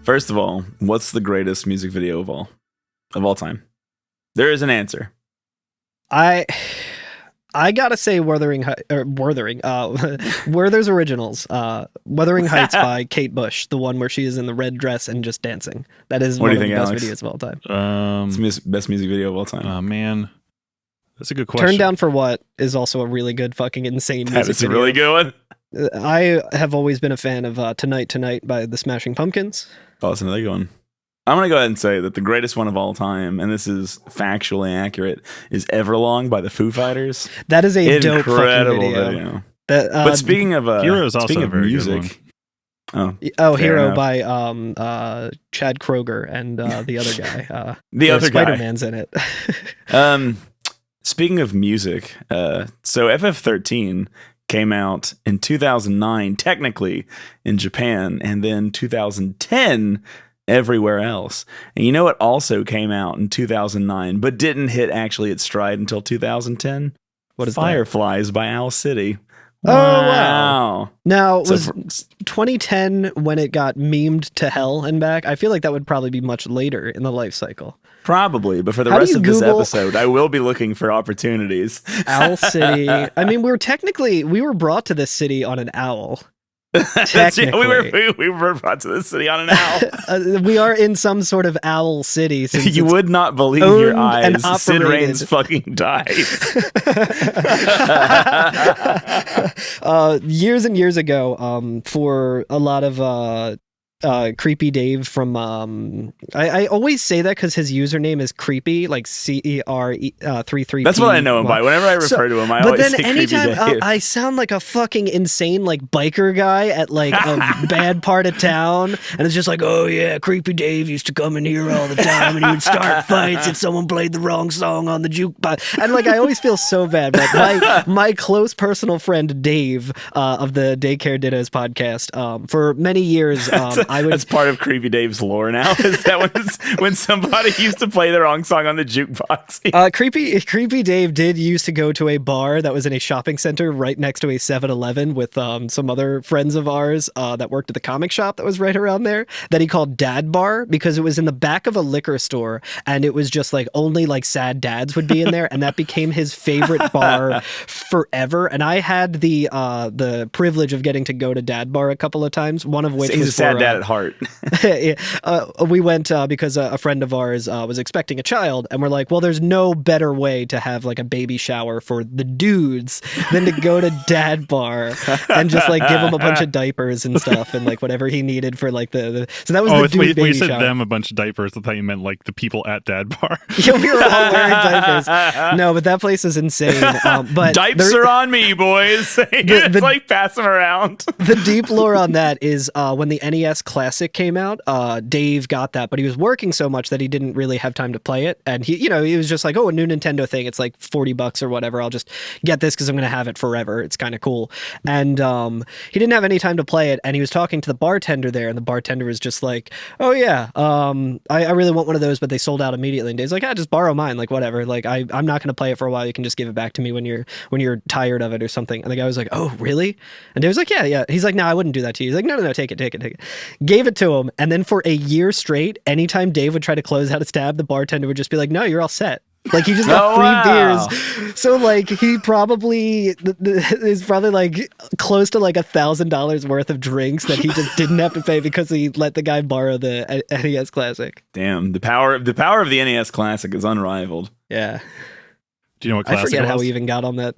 First of all, what's the greatest music video of all time? There is an answer. I gotta say Werther's Originals. Wuthering Heights by Kate Bush, the one where she is in the red dress and just dancing. That is one of the best videos of all time. It's the best music video of all time. Oh man, that's a good question. Turn Down for What is also a really good fucking insane music That is a video. really good one. I have always been a fan of Tonight Tonight by the Smashing Pumpkins. Oh, that's another good one. I'm going to go ahead and say that the greatest one of all time, and this is factually accurate, is Everlong by the Foo Fighters. That is a dope fucking Incredible video. That, but speaking of Hero is also speaking a of very music, good one. Hero enough. by Chad Kroeger and the other guy. The other guy. Spider-Man's in it. Speaking of music, so FF13 came out in 2009, technically in Japan, and then 2010 everywhere else. And you know what also came out in 2009, but didn't hit actually its stride until 2010? What is Fireflies by Owl City. Oh, wow. Now, was So 2010 when it got memed to hell and back? I feel like that would probably be much later in the life cycle. Probably, but for the How do rest you of this Google- episode, I will be looking for opportunities. Owl City. I mean, we were brought to this city on an owl. Technically. we were brought to this city on an owl. We are in some sort of owl city. Since You it's would not believe owned your and eyes. Sid operated. Raines fucking died. Years and years ago, for a lot of Creepy Dave from I always say that because his username is creepy, like CER33. That's what I know him by. Whenever I refer to him, I always say Creepy Dave. I sound like a fucking insane like biker guy at like a bad part of town, and it's just like, oh yeah, Creepy Dave used to come in here all the time, and he would start fights if someone played the wrong song on the jukebox, and like I always feel so bad. But my close personal friend Dave of the Daycare Dittos podcast, for many years, That's part of Creepy Dave's lore now. Is that when somebody used to play the wrong song on the jukebox? Creepy Dave did used to go to a bar that was in a shopping center right next to a 7-Eleven with some other friends of ours that worked at the comic shop that was right around there, that he called Dad Bar, because it was in the back of a liquor store, and it was just like only like sad dads would be in there, and that became his favorite bar forever. And I had the privilege of getting to go to Dad Bar a couple of times, one of which He's was a sad for, dad at heart. we went because a friend of ours was expecting a child, and we're like, well, there's no better way to have like a baby shower for the dudes than to go to Dad Bar and just like give him a bunch of diapers and stuff and like whatever he needed for like the so that was the dude baby you said shower. them a bunch of diapers. I thought you meant like the people at Dad Bar. Yeah, we were all wearing diapers. No, but that place is insane. But Dipes are on me, boys. It's like pass them around. The deep lore on that is when the NES Classic came out, Dave got that, but he was working so much that he didn't really have time to play it. And he was just like, oh, a new Nintendo thing. It's like $40 or whatever. I'll just get this because I'm going to have it forever. It's kind of cool. And he didn't have any time to play it. And he was talking to the bartender there, and the bartender was just like, oh yeah, I really want one of those, but they sold out immediately. And Dave's like, just borrow mine. Like whatever. Like I'm not going to play it for a while. You can just give it back to me when you're tired of it or something. And the guy was like, oh really? And Dave was like, yeah. He's like, no, I wouldn't do that to you. He's like, no, take it. Gave it to him. And then for a year straight, anytime Dave would try to close out his tab, the bartender would just be like, no, you're all set. Like he just got free beers. So like he probably is probably like close to like $1,000 worth of drinks that he just didn't have to pay because he let the guy borrow the NES Classic. Damn, the power of the NES Classic is unrivaled. Yeah. Do you know what Classic I forget how we even got on that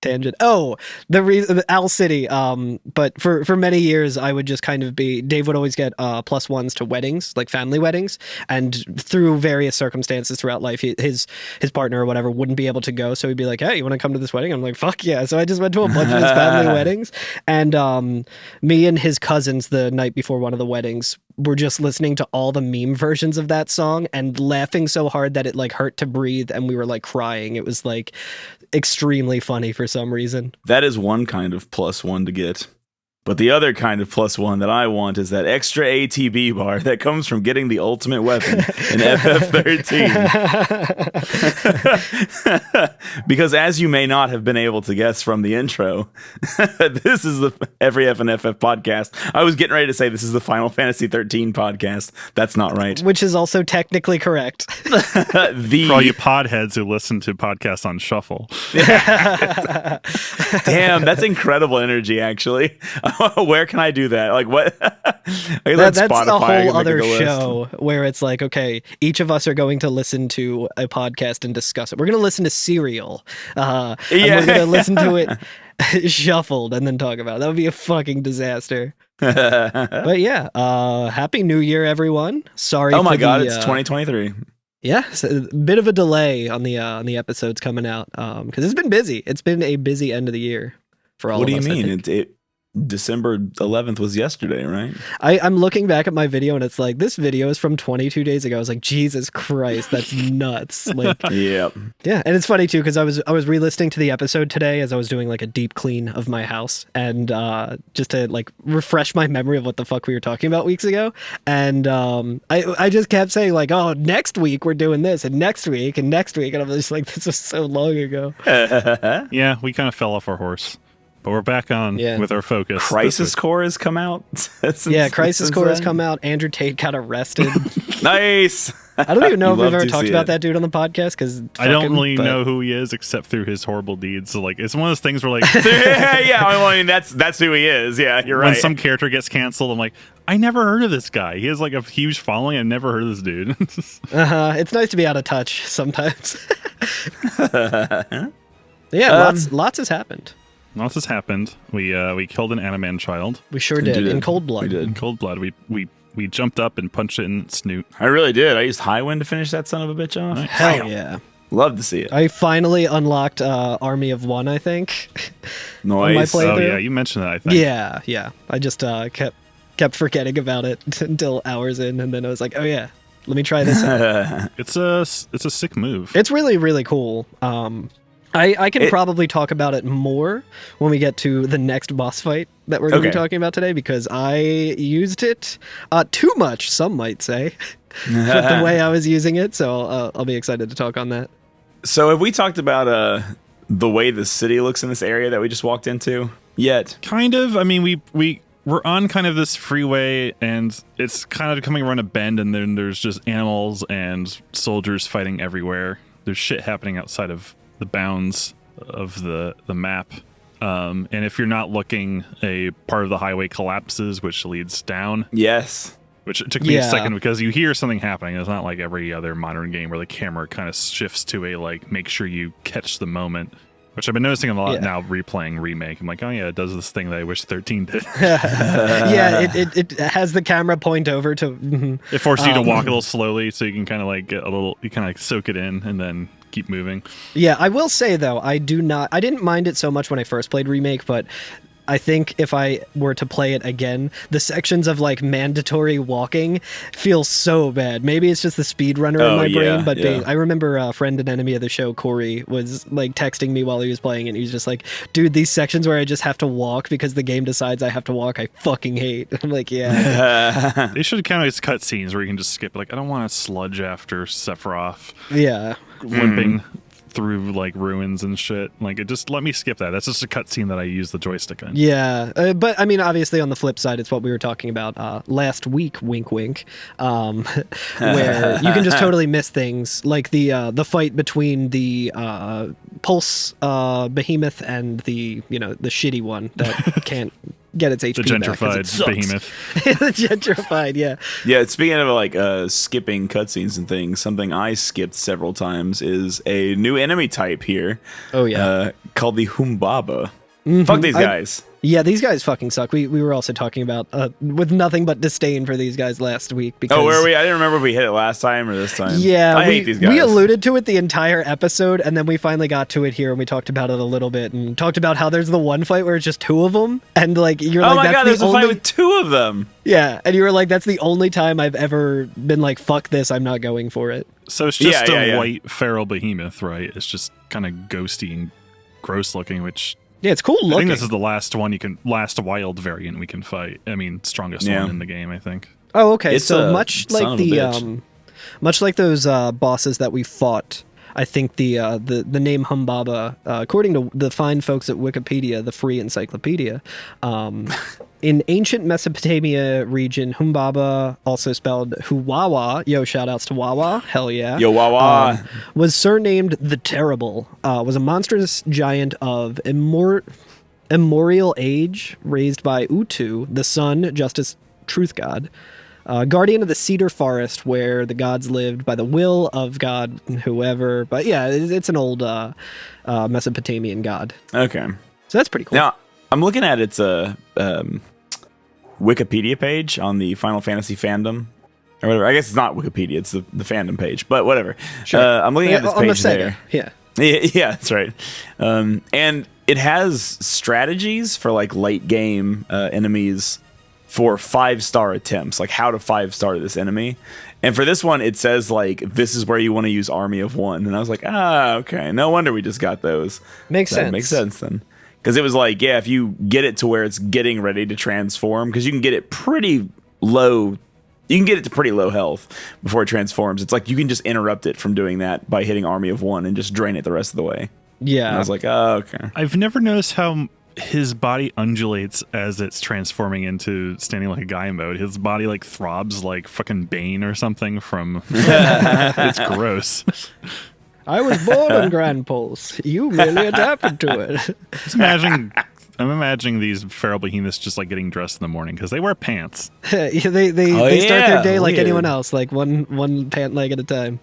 tangent. Oh, the reason Owl City. But for many years, I would just kind of Dave would always get +1s to weddings, like family weddings, and through various circumstances throughout life, his partner or whatever wouldn't be able to go, so he'd be like, "Hey, you want to come to this wedding?" I'm like, "Fuck yeah!" So I just went to a bunch of his family weddings, and me and his cousins the night before one of the weddings were just listening to all the meme versions of that song and laughing so hard that it like hurt to breathe, and we were like crying. It was like extremely funny for some reason. That is one kind of +1 to get. But the other kind of +1 that I want is that extra ATB bar that comes from getting the ultimate weapon in FF13. Because as you may not have been able to guess from the intro, this is the Every F and FF podcast. I was getting ready to say this is the Final Fantasy 13 podcast. That's not right. Which is also technically correct. For all you podheads who listen to podcasts on shuffle. Damn, that's incredible energy, actually. Where can I do that? Like, what? That's Spotify, a whole other show where it's like, okay, each of us are going to listen to a podcast and discuss it. We're going to listen to Serial. And we're going to listen to it shuffled and then talk about it. That would be a fucking disaster. But yeah, Happy New Year, everyone. Sorry. Oh my God, it's 2023. Yeah, so a bit of a delay on the episodes coming out because it's been busy. It's been a busy end of the year for all of us. What do you mean? December 11th was yesterday, right? I'm looking back at my video and it's like, this video is from 22 days ago. I was like, Jesus Christ, that's nuts. Like, yeah. And it's funny too because I was re-listening to the episode today as I was doing like a deep clean of my house and just to like refresh my memory of what the fuck we were talking about weeks ago. And I just kept saying like, oh, next week we're doing this and next week and next week, and I'm just like, this was so long ago. Yeah, we kind of fell off our horse. But we're back on with our focus. Crisis Core has come out. Crisis Core has come out. Andrew Tate got arrested. Nice. I don't even know if we've ever talked about that dude on the podcast because I don't really know who he is except through his horrible deeds. So like, it's one of those things where like, I mean that's who he is. Yeah, you're right. When some character gets canceled, I'm like, I never heard of this guy. He has like a huge following. I never heard of this dude. It's nice to be out of touch sometimes. Yeah, lots has happened. Lots has happened. We killed an Animan child. We sure did. In cold blood. We did. In cold blood. We jumped up and punched it in its snoot. I really did. I used Highwind to finish that son of a bitch off. Nice. Hell yeah. Love to see it. I finally unlocked Army of One, I think. Nice. Oh yeah, you mentioned that, I think. Yeah. I just kept forgetting about it until hours in, and then I was like, oh yeah, let me try this out. It's a sick move. It's really, really cool. I can probably talk about it more when we get to the next boss fight that we're going to be talking about today, because I used it too much, some might say, with the way I was using it. So I'll be excited to talk on that. So have we talked about the way the city looks in this area that we just walked into yet? Kind of. I mean, we're on kind of this freeway, and it's kind of coming around a bend, and then there's just animals and soldiers fighting everywhere. There's shit happening outside of the bounds of the map. And if you're not looking, a part of the highway collapses, which leads down. Yes. Which it took me a second, because you hear something happening. It's not like every other modern game where the camera kind of shifts to a, like, make sure you catch the moment. Which I've been noticing a lot now replaying Remake. I'm like, oh yeah, it does this thing that I wish 13 did. It has the camera point over to... It forces you to walk a little slowly so you can kind of like get a little, you kind of like soak it in and then keep moving. Yeah, I will say though, I didn't mind it so much when I first played Remake, but I think if I were to play it again, the sections of like mandatory walking feel so bad. Maybe it's just the speedrunner in my brain, but I remember a friend and enemy of the show, Corey, was like texting me while he was playing it, and he's just like, dude, these sections where I just have to walk because the game decides I have to walk, I fucking hate. I'm like, yeah. They should kind of just cut scenes where you can just skip, like, I don't want to sludge after Sephiroth. Yeah. Limping through like ruins and shit. Like, it just let me skip that. That's just a cutscene that I use the joystick on. Yeah, but I mean, obviously on the flip side, it's what we were talking about last week. Wink, wink. Where you can just totally miss things, like the fight between the Pulse Behemoth and the shitty one that can't get its HP the gentrified behemoth. The gentrified, yeah. Yeah, speaking of like skipping cutscenes and things, something I skipped several times is a new enemy type here. Oh yeah, called the Humbaba. Fuck these guys. Yeah, these guys fucking suck. We were also talking about with nothing but disdain for these guys last week. Because, were we? I didn't remember if we hit it last time or this time. Yeah, I hate these guys. We alluded to it the entire episode, and then we finally got to it here, and we talked about it a little bit, and talked about how there's the one fight where it's just two of them, and like you're like, oh my god, there's a fight with two of them. Yeah, and you were like, that's the only time I've ever been like, fuck this, I'm not going for it. So it's just a white feral behemoth, right? It's just kind of ghosty and gross looking, which Yeah, it's cool I looking. think this is the last wild variant we can fight. I mean, strongest one in the game, I think. Oh, okay. It's So a much son like of a the bitch. much like those bosses that we fought. I think the name Humbaba, according to the fine folks at Wikipedia, the free encyclopedia, in ancient Mesopotamia region, Humbaba, also spelled Huwawa, yo, shout outs to Wawa, hell yeah. Yo, Wawa. Was surnamed the Terrible, was a monstrous giant of immemorial age, raised by Utu, the sun, justice, truth god. Guardian of the cedar forest where the gods lived by the will of God, whoever. But yeah, it's an old Mesopotamian god. Okay. So that's pretty cool. Now, I'm looking at its Wikipedia page on the Final Fantasy fandom. Or whatever. I guess it's not Wikipedia, it's the fandom page. But whatever. Sure. I'm looking at this on the page Sega. there. Yeah. Yeah, that's right. And it has strategies for like late game enemies for 5-star attempts, like how to 5-star this enemy. And for this one, it says like, this is where you want to use Army of One. And I was like, okay, no wonder we just got those. Makes That sense. makes sense then. Because it was like, yeah, if you get it to where it's getting ready to transform, because you can get it pretty low. You can get it to pretty low health before it transforms. It's like you can just interrupt it from doing that by hitting Army of One and just drain it the rest of the way. Yeah. And I was like, okay. I've never noticed how his body undulates as it's transforming into standing like a guy mode. His body like throbs like fucking Bane or something from. It's gross. I was born on Grand Pulse. You merely adapted to it. I'm imagining these feral behemoths just like getting dressed in the morning because they wear pants. they start their day like anyone else, like one pant leg at a time.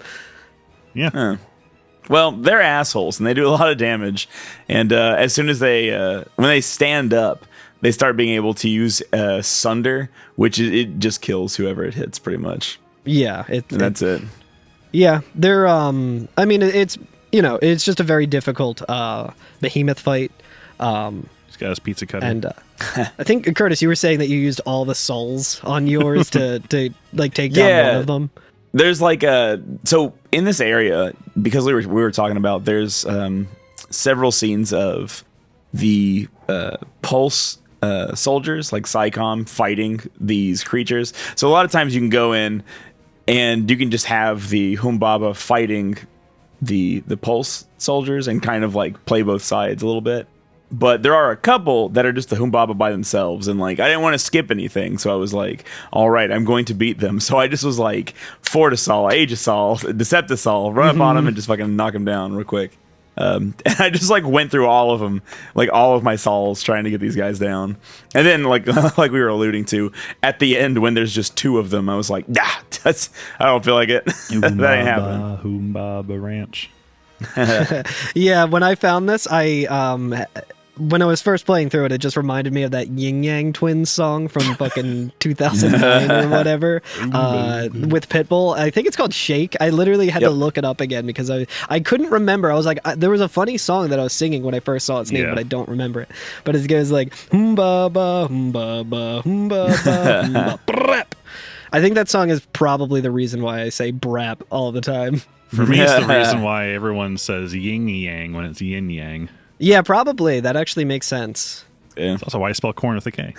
Yeah. Huh. Well, they're assholes and they do a lot of damage. And as soon as when they stand up, they start being able to use Sunder, which it just kills whoever it hits pretty much. Yeah, And that's it. Yeah, they're I mean it's it's just a very difficult behemoth fight. He's got his pizza cutter. And I think Curtis, you were saying that you used all the souls on yours to like take down one of them. There's like so in this area, because we were talking about, there's several scenes of the pulse soldiers like Psycom fighting these creatures. So a lot of times you can go in and you can just have the Humbaba fighting the pulse soldiers and kind of like play both sides a little bit. But there are a couple that are just the Humbaba by themselves, and like I didn't want to skip anything, so I was like, all right, I'm going to beat them. So I just was like Fortisol, Aegisol, Deceptisol, run up on them and just fucking knock them down real quick. And I just like went through all of them, like all of my sols, trying to get these guys down. And then like like we were alluding to, at the end when there's just two of them, I was like, I don't feel like it. That ain't happening. Humbaba Ranch. Yeah, when I found this, when I was first playing through it, it just reminded me of that Yin Yang Twins song from fucking 2009 or whatever, with Pitbull. I think it's called Shake. I literally had to look it up again because I couldn't remember. I was like, there was a funny song that I was singing when I first saw its name, but I don't remember it. But it goes like, Humbaba, Humbaba, Humbaba, Humbaba, brap. I think that song is probably the reason why I say brap all the time. For me, it's the reason why everyone says yin yang when it's yin yang. Yeah, probably. That actually makes sense. Yeah. It's also why I spell corn with a K.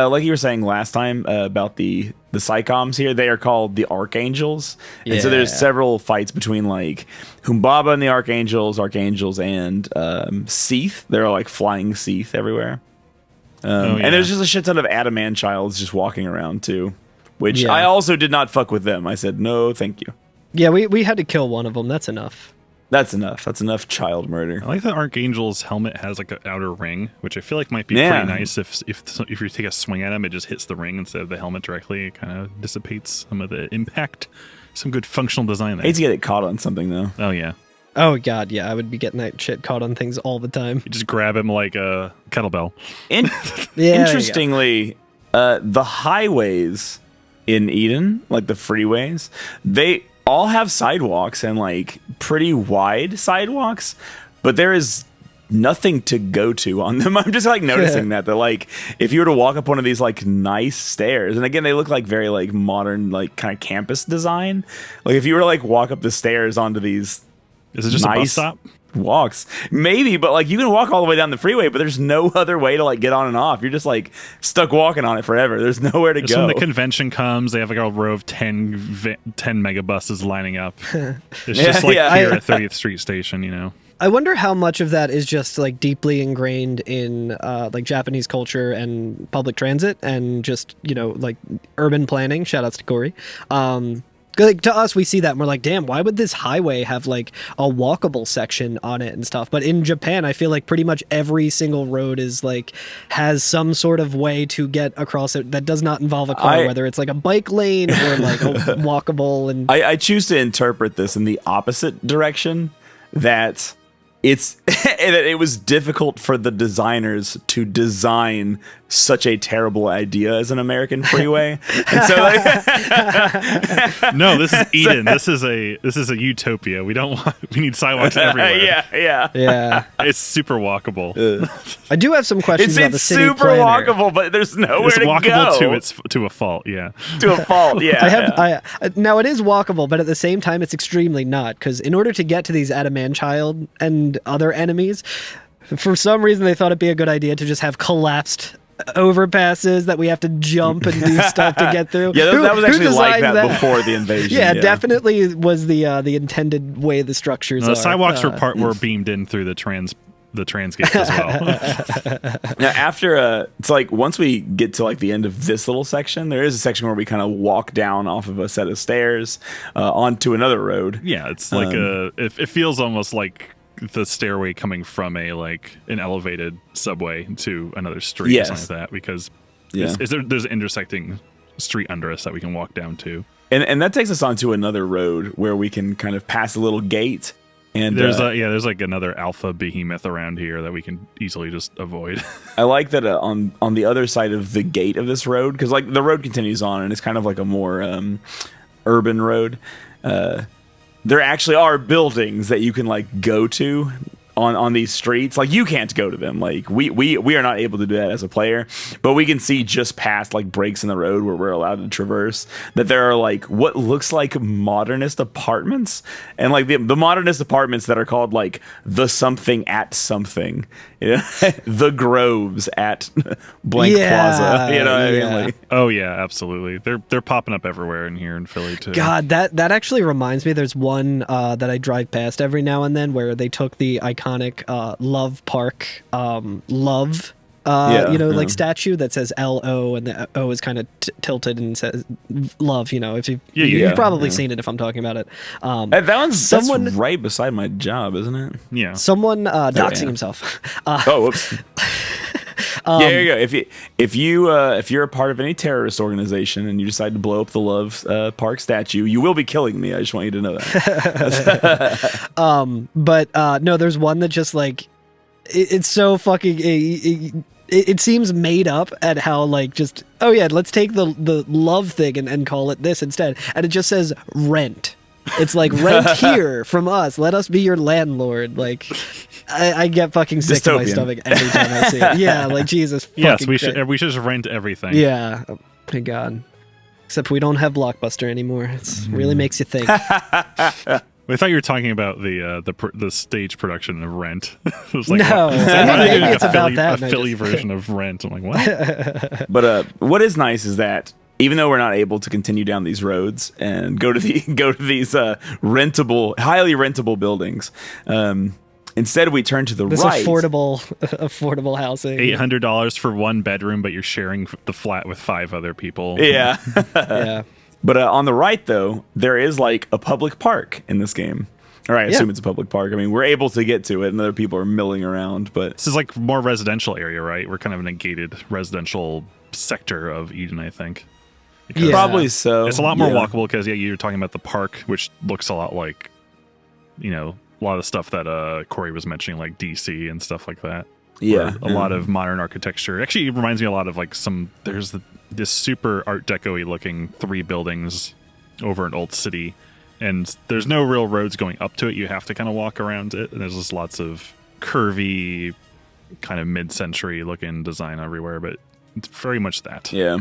Like you were saying last time about the Psychoms here, they are called the Archangels. And so there's several fights between like Humbaba and the Archangels and Seath. There are like flying Seath everywhere. And there's just a shit ton of Adamant-childs just walking around too, which I also did not fuck with them. I said, no, thank you. Yeah, we had to kill one of them. That's enough. That's enough. That's enough child murder. I like that Archangel's helmet has like an outer ring, which I feel like might be pretty nice. If you take a swing at him, it just hits the ring instead of the helmet directly. It kind of dissipates some of the impact. Some good functional design there. I hate to get it caught on something though. Oh yeah. Oh god, yeah, I would be getting that shit caught on things all the time. You just grab him like a kettlebell. Interestingly, the highways in Eden, like the freeways, they all have sidewalks and like pretty wide sidewalks, but there is nothing to go to on them. I'm just like noticing that like if you were to walk up one of these like nice stairs, and again they look like very like modern like kind of campus design, like if you were to like walk up the stairs onto these is it just a bus stop? walks. Maybe, but like you can walk all the way down the freeway, but there's no other way to like get on and off. You're just like stuck walking on it forever. There's nowhere to go. When the convention comes, they have like a row of 10 megabuses lining up. It's just like here at 30th Street Station, you know. I wonder how much of that is just like deeply ingrained in like Japanese culture and public transit and just, you know, like urban planning. Shout outs to Corey. Like to us, we see that and we're like, damn, why would this highway have like a walkable section on it and stuff? But in Japan, I feel like pretty much every single road is like has some sort of way to get across it that does not involve a car, whether it's like a bike lane or like a walkable. And I choose to interpret this in the opposite direction, that it was difficult for the designers to design such a terrible idea as an American freeway. And so no, this is Eden. This is a utopia. We need sidewalks everywhere. Yeah. It's super walkable. I do have some questions about the city super planner. walkable, but there's nowhere it's to go. It's walkable to a fault, yeah. To a fault, yeah. Now it is walkable, but at the same time, it's extremely not, because in order to get to these Adamanchild and other enemies, for some reason they thought it'd be a good idea to just have collapsed overpasses that we have to jump and do stuff to get through. Yeah, that was actually like that before the invasion. Yeah, definitely was the intended way the structures are. The sidewalks were beamed in through the trans gates as well. Now after it's like once we get to like the end of this little section, there is a section where we kind of walk down off of a set of stairs onto another road. Yeah, it's like it feels almost like the stairway coming from an elevated subway to another street or something like that, because there's an intersecting street under us that we can walk down to. And that takes us onto another road where we can kind of pass a little gate. And there's like another alpha behemoth around here that we can easily just avoid. I like that on the other side of the gate of this road, because like the road continues on and it's kind of like a more urban road. There actually are buildings that you can like go to on these streets. Like you can't go to them. Like we are not able to do that as a player, but we can see just past like breaks in the road where we're allowed to traverse that there are like what looks like modernist apartments, and like the modernist apartments that are called like the something at something, you know? The Groves at blank plaza, you know what I mean? Like, oh yeah, absolutely. They're popping up everywhere in here in Philly too. God, that actually reminds me, there's one that I drive past every now and then where they took the iconic Love Park Love like statue that says LO, and the O is kind of tilted and says love, you know, if you've probably seen it if I'm talking about it. That's right beside my job, isn't it? Yeah. Someone doxing himself. Whoops. There you go. If you're a part of any terrorist organization and you decide to blow up the Love Park statue, you will be killing me. I just want you to know that. But no, there's one that just like it's so fucking. It seems made up at how like just let's take the love thing and call it this instead, and it just says rent. It's like rent here from us. Let us be your landlord. Like I get fucking sick to my stomach every time I see it. Yeah, like Jesus. Yes, we should just rent everything. Yeah. Oh my God. Except we don't have Blockbuster anymore. It really makes you think. I thought you were talking about the stage production of Rent. It was like, no, maybe it's about that. A Philly version of Rent. I'm like, what? But what is nice is that even though we're not able to continue down these roads and go to these rentable, highly rentable buildings, instead we turn to the right. Affordable housing. $800 for one bedroom, but you're sharing the flat with 5 other people. Yeah. Yeah. But on the right, though, there is like a public park in this game. Or I assume it's a public park. I mean, we're able to get to it, and other people are milling around. But this is like more residential area, right? We're kind of in a gated residential sector of Eden, I think. Yeah. Probably so. It's a lot more walkable because you're talking about the park, which looks a lot like, you know, a lot of the stuff that Corey was mentioning, like DC and stuff like that. Yeah, a lot of modern architecture. Actually, it reminds me a lot of like there's this super Art Deco-y looking 3 buildings over an old city, and there's no real roads going up to it. You have to kind of walk around it, and there's just lots of curvy, kind of mid-century looking design everywhere, but it's very much that. Yeah.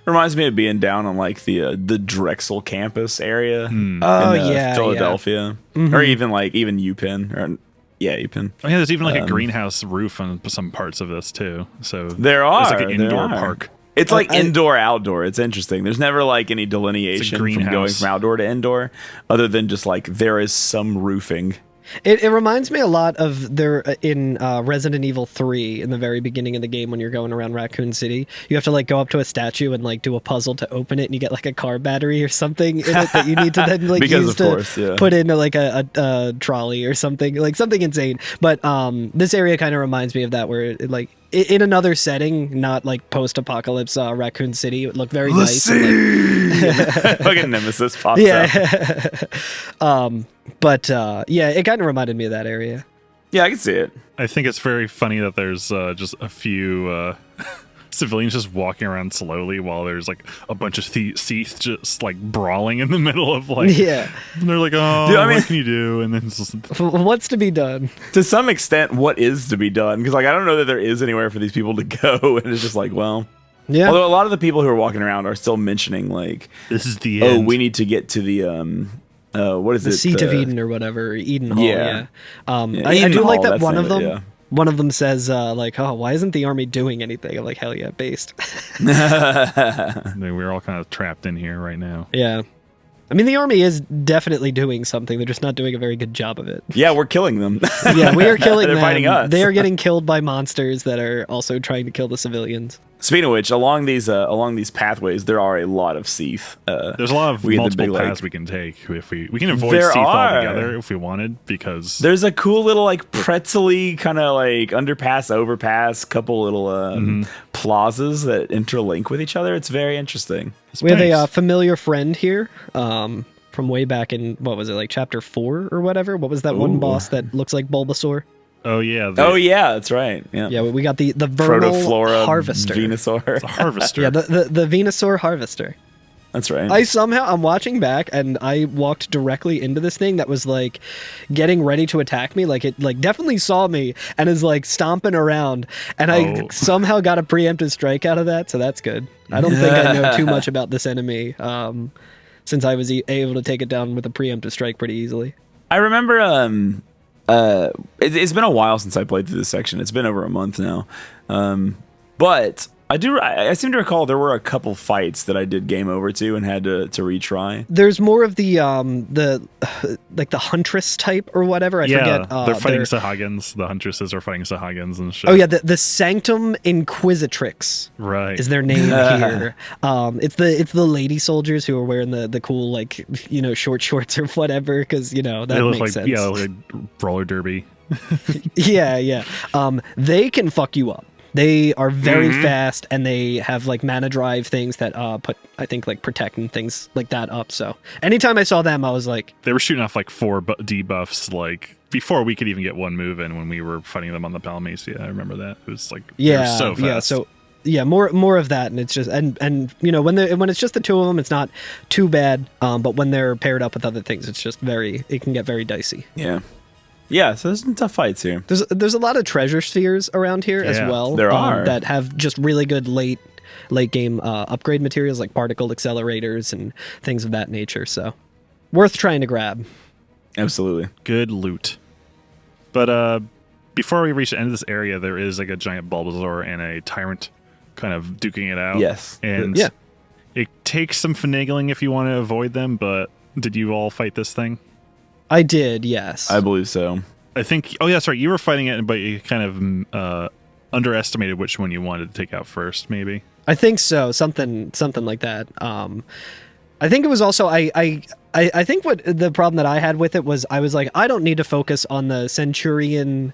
Reminds me of being down on like the Drexel campus area in Philadelphia, or even UPenn, or Yeah, you can. Oh yeah, there's even like a greenhouse roof on some parts of this too. So There are. It's like an indoor park. It's like indoor outdoor. It's interesting. There's never like any delineation from greenhouse. going from outdoor to indoor, other than just like there is some roofing. It reminds me a lot of in Resident Evil 3 in the very beginning of the game when you're going around Raccoon City. You have to like go up to a statue and like do a puzzle to open it, and you get like a car battery or something in it that you need to then like use to put into like a trolley or something, like something insane. But this area kind of reminds me of that, where it like in another setting, not like post-apocalypse Raccoon City, it would look very nice. Like a nemesis pops out. But yeah, it kind of reminded me of that area. Yeah, I can see it. I think it's very funny that there's just a few civilians just walking around slowly while there's like a bunch of Seath just like brawling in the middle of like. Yeah. And they're like, oh, dude, what can you do? And then it's just, what's to be done? To some extent, what is to be done? Because like I don't know that there is anywhere for these people to go, and it's just like, well. Yeah. Although a lot of the people who are walking around are still mentioning like, this is the end. Oh, we need to get to the what is the it? Seat of Eden or whatever, Edenhall. Yeah. Edenhall, I do like that one the of them. yeah. One of them says like, "Oh, why isn't the army doing anything?" I'm like, "Hell yeah, based." We're all kind of trapped in here right now. Yeah. I mean, the army is definitely doing something. They're just not doing a very good job of it. Yeah, we're killing them. Yeah, we are killing them. They're fighting us. They are getting killed by monsters that are also trying to kill the civilians. Speaking of which, along these pathways, there are a lot of Seath. There's a lot of multiple paths we can take if we can avoid Seath altogether if we wanted, because there's a cool little like pretzel-y kind of like underpass, overpass, couple little plazas that interlink with each other. It's very interesting. We have a familiar friend here from way back in, what was it, like chapter 4 or whatever? What was that one boss that looks like Bulbasaur? Oh yeah. Yeah, that's right. Yeah, we got the vernal Protoflora harvester. Venusaur. It's a harvester. Yeah, the Venusaur harvester. That's right. I'm watching back and I walked directly into this thing that was like getting ready to attack me. Like it like definitely saw me and is like stomping around, and I somehow got a preemptive strike out of that, so that's good. I don't think I know too much about this enemy since I was able to take it down with a preemptive strike pretty easily. I remember it's been a while since I played through this section. It's been over a month now. But I seem to recall there were a couple fights that I did game over to and had to retry. There's more of the like the huntress type or whatever. I forget. They're fighting Sahagins. The huntresses are fighting Sahagins and shit. Oh yeah, the Sanctum Inquisitrix. Right. Is their name here. It's the lady soldiers who are wearing the cool like short shorts or whatever, because that makes sense. Yeah, like roller derby. Yeah. They can fuck you up. They are very fast, and they have like mana drive things that put, I think, like protect and things like that up. So anytime I saw them, I was like, they were shooting off like 4 debuffs like before we could even get one move in when we were fighting them on the Palmacia. I remember that. It was like they were so fast. Yeah. So yeah, more of that, and it's just and when it's just the two of them, it's not too bad. But when they're paired up with other things, it's just it can get very dicey. Yeah, so there's some tough fights here. There's a lot of treasure spheres around here as well. There are that have just really good late game upgrade materials like particle accelerators and things of that nature. So worth trying to grab. Absolutely, good loot. But before we reach the end of this area, there is like a giant Bulbasaur and a Tyrant kind of duking it out. Yes, and it takes some finagling if you want to avoid them. But did you all fight this thing? I did, yes. I believe so. I think. Oh, yeah, sorry. You were fighting it, but you kind of underestimated which one you wanted to take out first. Maybe. I think so. Something like that. I think it was also I think what the problem that I had with it was I was like, I don't need to focus on the Centaurian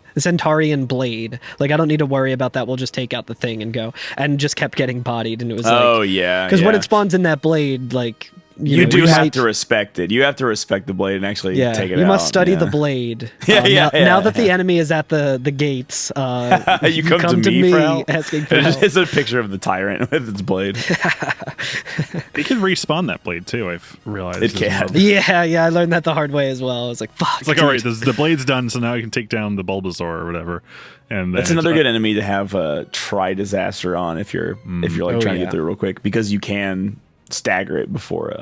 blade. Like I don't need to worry about that. We'll just take out the thing and go. And just kept getting bodied, and it was because when it spawns in that blade, like. You do have to respect it. You have to respect the blade and actually take it out. You must study the blade. Now that the enemy is at the gates, you come to me asking for help. It's a picture of the Tyrant with its blade. It can respawn that blade too, I've realized. It can. Well. Yeah, I learned that the hard way as well. I was like, fuck. It's like, all right, the blade's done, so now I can take down the Bulbasaur or whatever. And that's another good enemy to have Try Disaster on if you're like trying to get through real quick, because you can stagger it before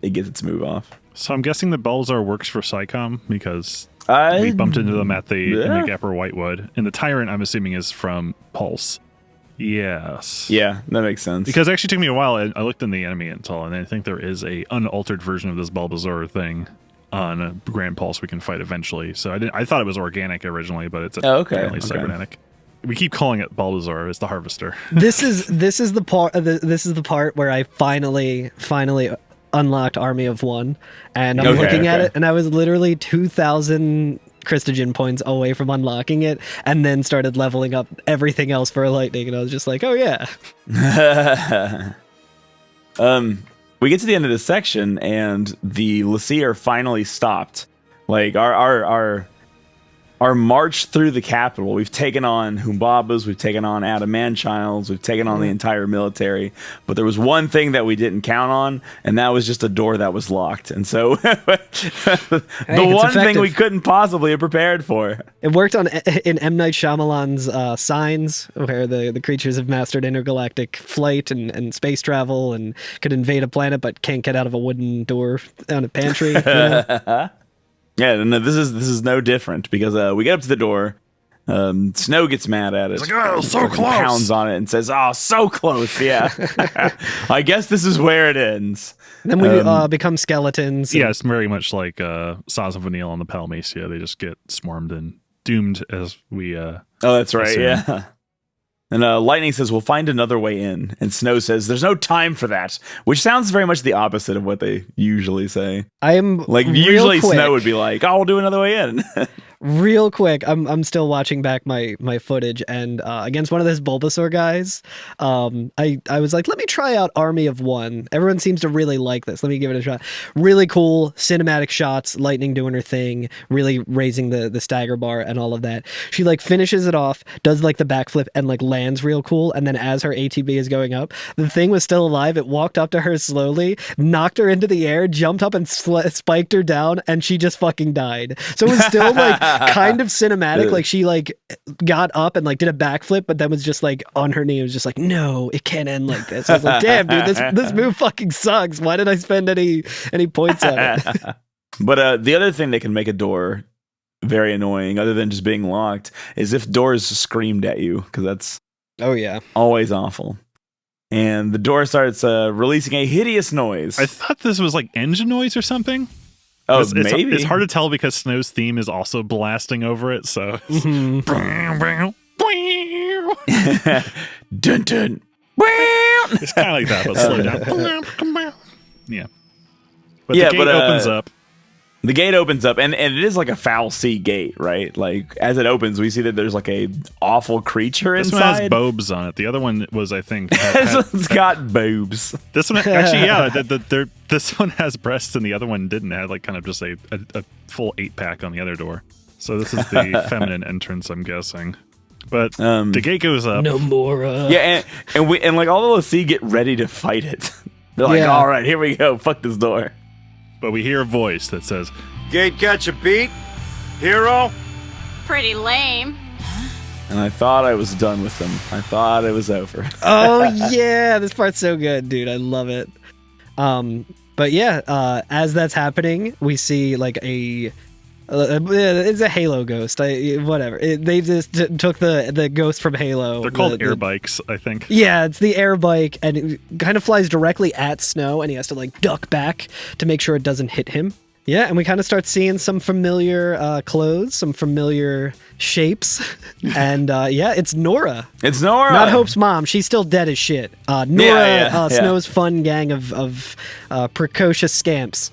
it gets its move off. So I'm guessing the Bulbasaur works for Psycom because We bumped into them in the Gapper Whitewood. And the Tyrant, I'm assuming, is from Pulse. Yes. Yeah, that makes sense. Because it actually took me a while. I looked in the enemy intel, and I think there is a unaltered version of this Bulbasaur thing on Grand Pulse we can fight eventually. So I thought it was organic originally, but it's apparently cybernetic. We keep calling it Bulbasaur. It's the Harvester. This is the part. This is the part where I finally unlocked Army of One, and I'm looking at it, and I was literally 2,000 Christogen points away from unlocking it, and then started leveling up everything else for Lightning, and I was just like, oh yeah. We get to the end of this section, and the Lassie are finally stopped. Like our march through the capital, we've taken on Humbabas, we've taken on Adamanchilds, we've taken on the entire military, but there was one thing that we didn't count on, and that was just a door that was locked. And so the one thing we couldn't possibly have prepared for. It worked in M. Night Shyamalan's Signs, where the creatures have mastered intergalactic flight and space travel and could invade a planet but can't get out of a wooden door on a pantry. You know? Yeah, no, this is no different, because we get up to the door. Snow gets mad at it. He's like, oh, so close. Pounds on it and says, oh, so close. Yeah. I guess this is where it ends. Then we become skeletons. Yeah, it's very much like Saz of Vanille on the Palmacia. They just get swarmed and doomed as we... oh, that's right, assume. Yeah. And Lightning says, we'll find another way in. And Snow says, there's no time for that. Which sounds very much the opposite of what they usually say. Usually quick. Snow would be like, oh, we'll do another way in. Real quick, I'm still watching back my footage, and against one of those Bulbasaur guys, I was like, let me try out Army of One. Everyone seems to really like this. Let me give it a shot. Really cool cinematic shots, Lightning doing her thing, really raising the stagger bar and all of that. She like finishes it off, does like the backflip and like lands real cool, and then as her ATB is going up, the thing was still alive. It walked up to her slowly, knocked her into the air, jumped up and spiked her down, and she just fucking died. So it was still like kind of cinematic, like she like got up and like did a backflip, but then was just like on her knee. It was just like, no, it can't end like this. I was like, damn, dude, this move fucking sucks. Why did I spend any points on it? But the other thing that can make a door very annoying, other than just being locked, is if doors screamed at you, because that's always awful. And the door starts releasing a hideous noise. I thought this was like engine noise or something. Oh, maybe. It's hard to tell because Snow's theme is also blasting over it, so... Dun, dun. It's kind of like that, but slow down. Yeah. But the gate opens up. The gate opens up, and it is like a foul sea gate, right? Like, as it opens, we see that there's like a awful creature inside. This one has bobes on it. The other one was, I think... This one's got boobs. This one, actually, yeah. This one has breasts, and the other one didn't. It had like kind of just a full 8-pack on the other door. So this is the feminine entrance, I'm guessing. But the gate goes up. No more. Yeah, and like all the Lassie get ready to fight it. They're like, all right, here we go. Fuck this door. But we hear a voice that says, Gate catch a beat? Hero? Pretty lame. And I thought I was done with them. I thought it was over. Oh, yeah. This part's so good, dude. I love it. But yeah, as that's happening, we see like it's a Halo ghost. Whatever. They just took the ghost from Halo. They're called air bikes, I think. Yeah, it's the air bike, and it kind of flies directly at Snow, and he has to like duck back to make sure it doesn't hit him. Yeah, and we kind of start seeing some familiar clothes, some familiar shapes, and it's Nora. It's Nora. Not Hope's mom. She's still dead as shit. Nora, Snow's fun gang of precocious scamps.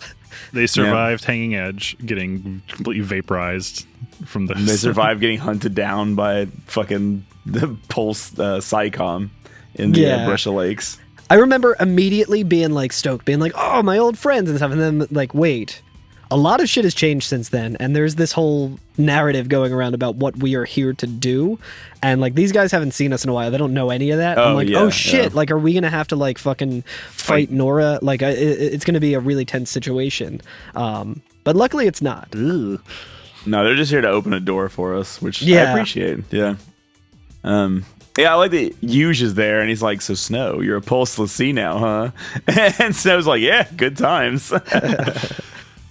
They survived Hanging Edge, getting completely vaporized from the... They survived getting hunted down by fucking the Pulse Psycom in the Brusha Lakes. I remember immediately being like stoked, being like, oh, my old friends and stuff, and then like, wait, a lot of shit has changed since then, and there's this whole narrative going around about what we are here to do, and like these guys haven't seen us in a while. They don't know any of that. I'm like, oh shit, like are we gonna have to like fucking fight Nora? Like it's gonna be a really tense situation. But luckily it's not. Ugh. No, they're just here to open a door for us, which I appreciate. Yeah. Yeah, I like that Yuge is there, and he's like, so Snow, you're a Pulse Lassie now, huh? And Snow's like, yeah, good times.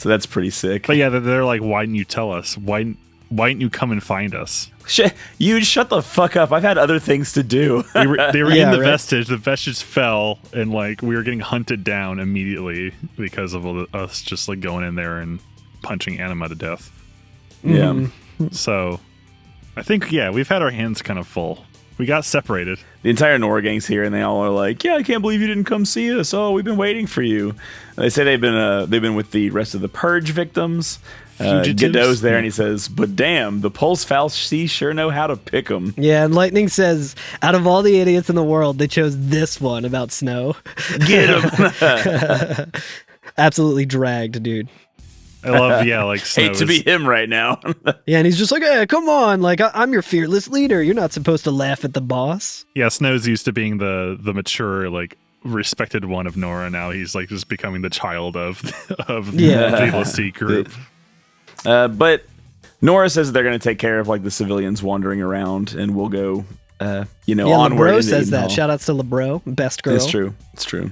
So that's pretty sick. But yeah, they're like, why didn't you tell us? Why didn't you come and find us? You shut the fuck up. I've had other things to do. They were Yeah, in the right. vestige. The vestige fell, and like we were getting hunted down immediately because of us just like going in there and punching Anima to death. Yeah. So I think, yeah, we've had our hands kind of full. We got separated. The entire Nora gang's here, and they all are like, "Yeah, I can't believe you didn't come see us. Oh, we've been waiting for you." And they say they've been with the rest of the purge victims. Fugitives? Godot's there, and he says, "But damn, the Pulse Fal'Cie sure know how to pick 'em." Yeah, and Lightning says, out of all the idiots in the world, they chose this one about Snow. Get 'em. Absolutely dragged, dude. I love, yeah, like Snow Hate to be him right now. Yeah, and he's just like, hey, come on, like, I'm your fearless leader. You're not supposed to laugh at the boss. Yeah, Snow's used to being the mature, like, respected one of Nora. Now he's like just becoming the child of Yeah. the Felicity group. But Nora says that they're going to take care of like the civilians wandering around, and we'll go, Yeah, onward. LeBro into says that. Edenhall. Shout outs to LeBro, best girl. It's true. It's true.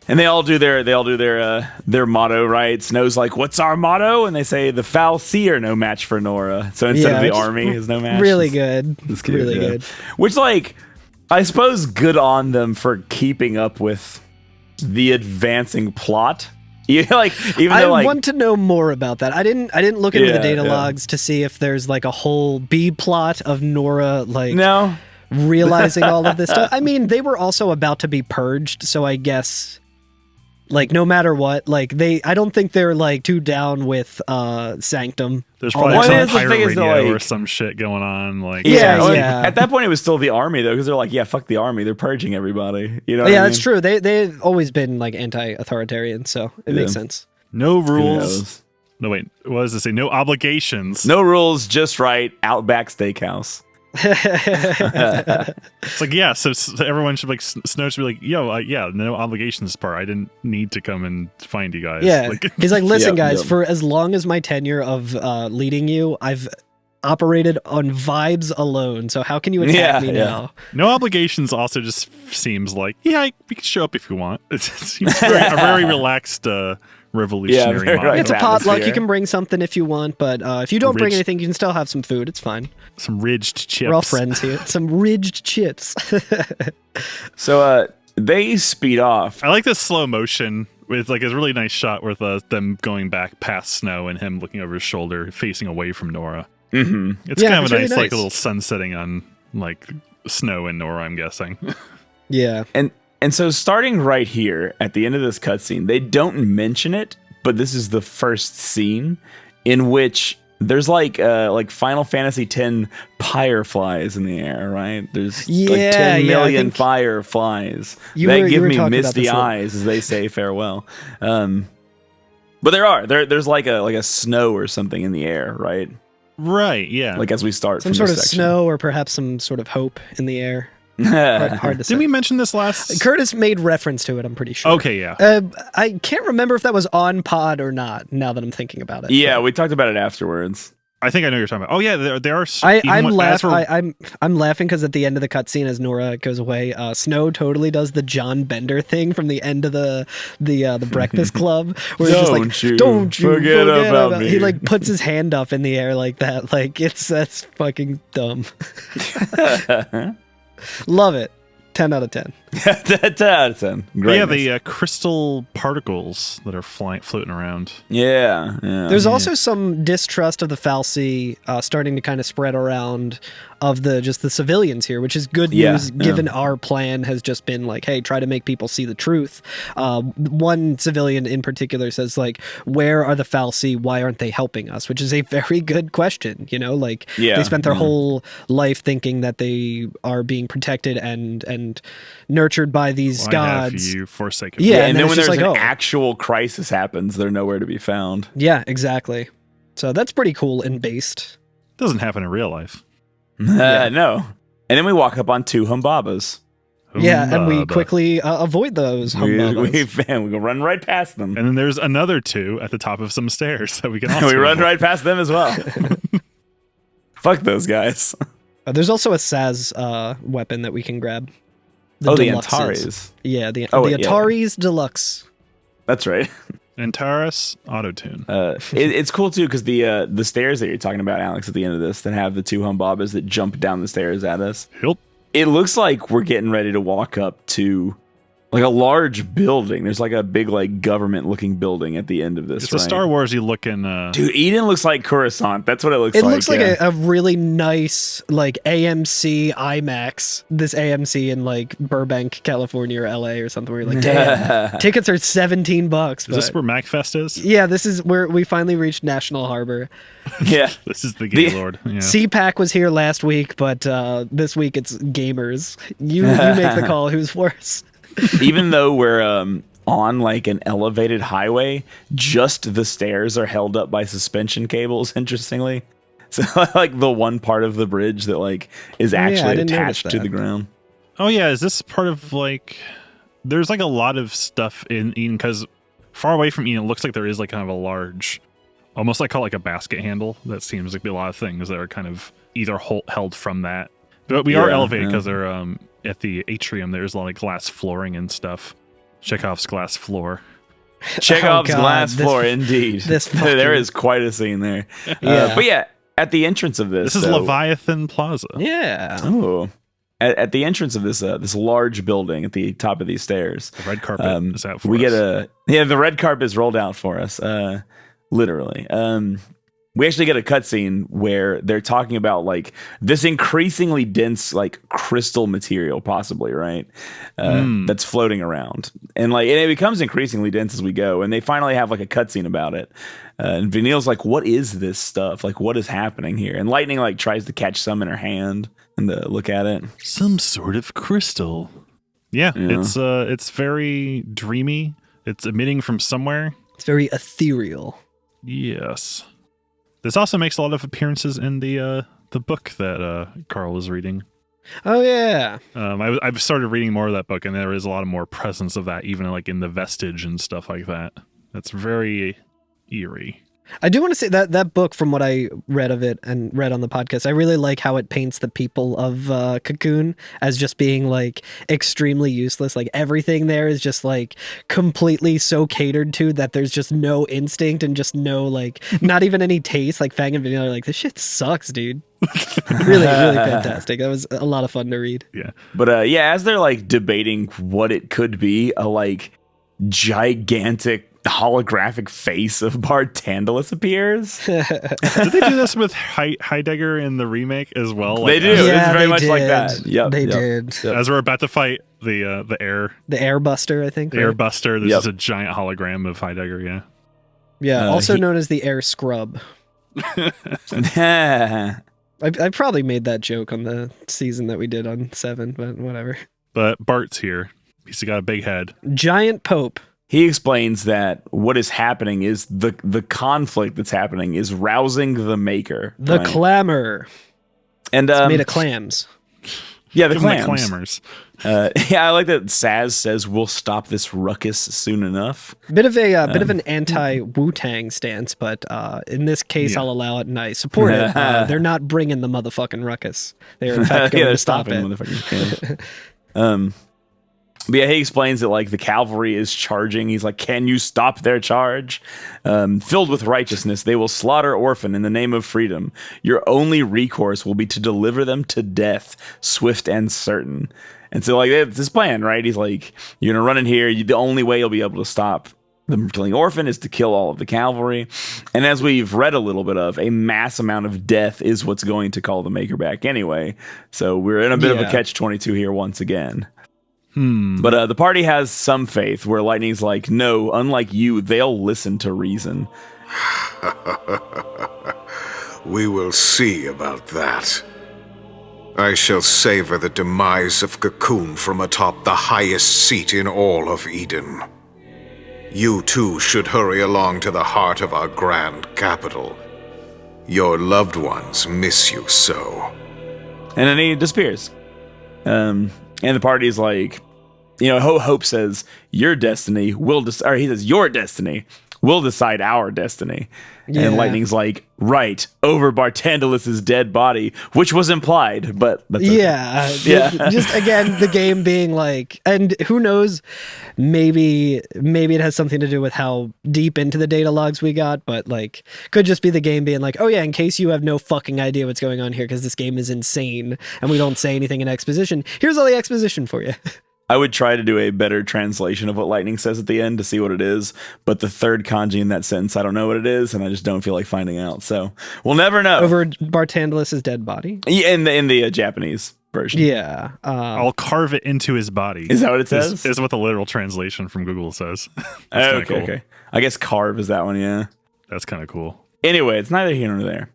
And they all do their motto, right? Snow's like, "What's our motto?" And they say, "The Fal'Cie are no match for Nora." So instead Yeah, of the which is army is no match. Really It's- good. it's cute, Really yeah. good. Which, like, I suppose good on them for keeping up with the advancing plot. You like, even I though like, want to know more about that. I didn't look into the Yeah, data yeah. logs to see if there's like a whole B plot of Nora like no, realizing all of this stuff. I mean, they were also about to be purged, so I guess like no matter what, like I don't think they're like too down with Sanctum. There's probably Well, some it is the pirate thing is radio that, like- or some shit going on. Like, Yeah, well, yeah. At that point, it was still the army though, because they're like, "Yeah, fuck the army. They're purging everybody." You know? Oh, what yeah, I that's mean? true. They've always been like anti-authoritarian, so it makes sense. no Who rules. knows? No, wait. What does it say? No obligations. No rules, just right. Outback Steakhouse. It's like, yeah, so everyone should, like, Snow should be like, yo, yeah, no obligations part. I didn't need to come and find you guys. Yeah, Like, he's like, listen, Yeah, guys, yeah. for as long as my tenure of leading you, I've operated on vibes alone. So how can you attack Yeah, me yeah. now? no obligations also just seems like, yeah, we can show up if you want. It seems a very relaxed revolutionary very model. like It's a that potluck. atmosphere. You can bring something if you want, but if you don't bring Rich- anything, you can still have some food. It's fine. Some ridged chips. We're all friends here. Some ridged chips. So they speed off. I like this slow motion with like a really nice shot with them going back past Snow and him looking over his shoulder, facing away from Nora. Mm-hmm. It's Yeah, kind of it's a really nice, like nice. a little sun setting on like Snow and Nora, I'm guessing. Yeah. And so starting right here at the end of this cutscene, they don't mention it, but this is the first scene in which there's like Final Fantasy X fireflies in the air, right? There's like Yeah, 10 yeah, I million think fireflies you that were- give you were me talking about misty this a little- eyes as they say farewell. But there's like a snow or something in the air, right? Right, yeah. Like as we start Some from sort of this section. snow or perhaps some sort of hope in the air. Hard to say. Didn't we mention this last? Curtis made reference to it, I'm pretty sure. Okay, yeah. I can't remember if that was on pod or not, now that I'm thinking about it. Yeah, we talked about it afterwards. I think I know what you're talking about. Oh yeah, there are. I'm laughing because at the end of the cutscene, as Nora goes away, Snow totally does the John Bender thing from the end of the Breakfast Club, where he's just like, "Don't you forget about me." He like puts his hand up in the air like that. Like that's fucking dumb. Love it. 10 out of 10. 10 out of 10. Great. Yeah, the crystal particles that are floating around. Yeah. There's also some distrust of the Fal'Cie starting to kind of spread around of the civilians here, which is good news given our plan has just been like, hey, try to make people see the truth. One civilian in particular says like, where are the Fal'Cie? Why aren't they helping us? Which is a very good question. You know, like they spent their whole life thinking that they are being protected and nurtured by these Why gods. have you forsaken? Yeah, and then when it's there's just an like, actual crisis happens, they're nowhere to be found. Yeah, exactly. So that's pretty cool and based. Doesn't happen in real life. No. And then we walk up on two Humbabas. Yeah, and we Humbaba. quickly avoid those Humbabas. We go run right past them. And then there's another two at the top of some stairs that we can also we run avoid. right past them as well. Fuck those guys. There's also a Saz weapon that we can grab. The Deluxes. Antares. Yeah, the Oh, wait, yeah. Ataris Deluxe. That's right. Antares Autotune. It's cool too because the stairs that you're talking about, Alex, at the end of this that have the two humbabas that jump down the stairs at us. Yep. It looks like we're getting ready to walk up to like a large building. There's like a big like government looking building at the end of this. It's a Star Warsy looking. Dude, Eden looks like Coruscant. That's what it looks It like. looks like a really nice like AMC IMAX. This AMC in like Burbank, California or LA or something where you're like, damn, tickets are $17. Is this where MacFest is? Yeah, this is where we finally reached National Harbor. Yeah. This is the Gaylord. Yeah. CPAC was here last week, but this week it's gamers. You make the call. Who's worse? Even though we're on like an elevated highway, just the stairs are held up by suspension cables, interestingly. So like the one part of the bridge that like is actually attached to the ground. Oh yeah, is this part of like there's like a lot of stuff in Eden because far away from Eden it looks like there is like kind of a large almost like call like a basket handle that seems like a lot of things that are kind of either held from that. But we are elevated because they're at the atrium. There's a lot of glass flooring and stuff. Chekhov's glass floor. Chekhov's glass floor, indeed. There is quite a scene there. But yeah, at the entrance of this, is Leviathan Plaza. Yeah. Oh, at the entrance of this this large building at the top of these stairs, the red carpet is out for we us. get the red carpet is rolled out for us. Literally. We actually get a cutscene where they're talking about like this increasingly dense like crystal material, possibly, right? That's floating around, and it becomes increasingly dense as we go. And they finally have like a cutscene about it. And Vanille's like, "What is this stuff? Like, what is happening here?" And Lightning like tries to catch some in her hand and look at it. Some sort of crystal. Yeah. It's very dreamy. It's emitting from somewhere. It's very ethereal. Yes. This also makes a lot of appearances in the book that Carl was reading. Oh yeah. I've started reading more of that book, and there is a lot of more presence of that, even like in the vestige and stuff like that. That's very eerie. I do want to say that book, from what I read of it and read on the podcast, I really like how it paints the people of Cocoon as just being like extremely useless. Like everything there is just like completely so catered to that there's just no instinct and just no like not even any taste. Like Fang and Vanilla are like, this shit sucks, dude. Really, really fantastic. That was a lot of fun to read. Yeah. But as they're like debating what it could be, a like gigantic holographic face of Bart Tandalus appears. Did they do this with Heidegger in the remake as well? They do. It's very much like that. Yep, they did. Yep. As we're about to fight the Airbuster, I think. The Airbuster. This is a giant hologram of Heidegger. Yeah. Yeah. Also known as the Air Scrub. I probably made that joke on the season that we did on 7, but whatever. But Bart's here. He's got a big head. Giant Pope. He explains that what is happening is the conflict that's happening is rousing the Maker. The clamor. And it's made of clams. Yeah, the Give clams. the clammers. Yeah, I like that Saz says we'll stop this ruckus soon enough. Bit of an anti Wu-Tang stance, but in this case, I'll allow it and I support it. They're not bringing the motherfucking ruckus. They're in fact going to stop it. But yeah, he explains that like the cavalry is charging. He's like, "Can you stop their charge? Filled with righteousness, they will slaughter Orphan in the name of freedom. Your only recourse will be to deliver them to death, swift and certain." And so like it's his plan, right? He's like, "You're gonna run in here. The only way you'll be able to stop them killing Orphan is to kill all of the cavalry." And as we've read a little bit of, a mass amount of death is what's going to call the Maker back anyway. So we're in a bit of a catch-22 here once again. But the party has some faith where Lightning's like, "No, unlike you, they'll listen to reason." We will see about that. I shall savor the demise of Cocoon from atop the highest seat in all of Eden. You too should hurry along to the heart of our grand capital. Your loved ones miss you so. And then he disappears. And the party's like, Hope says, "Your destiny will or he says, "Your destiny we'll decide our destiny. Yeah. And Lightning's like, right, over Bartandalus's dead body, which was implied, but that's okay. Yeah. Just again, the game being like, and who knows, maybe it has something to do with how deep into the data logs we got, but like, could just be the game being like, oh yeah, in case you have no fucking idea what's going on here, because this game is insane and we don't say anything in exposition, here's all the exposition for you. I would try to do a better translation of what Lightning says at the end to see what it is, but the third kanji in that sentence, I don't know what it is, and I just don't feel like finding out. So we'll never know. Over Bartandalus's dead body? Yeah, in the Japanese version. Yeah. I'll carve it into his body. Is that what it says? Is what the literal translation from Google says. Okay. I guess carve is that one, yeah. That's kind of cool. Anyway, it's neither here nor there.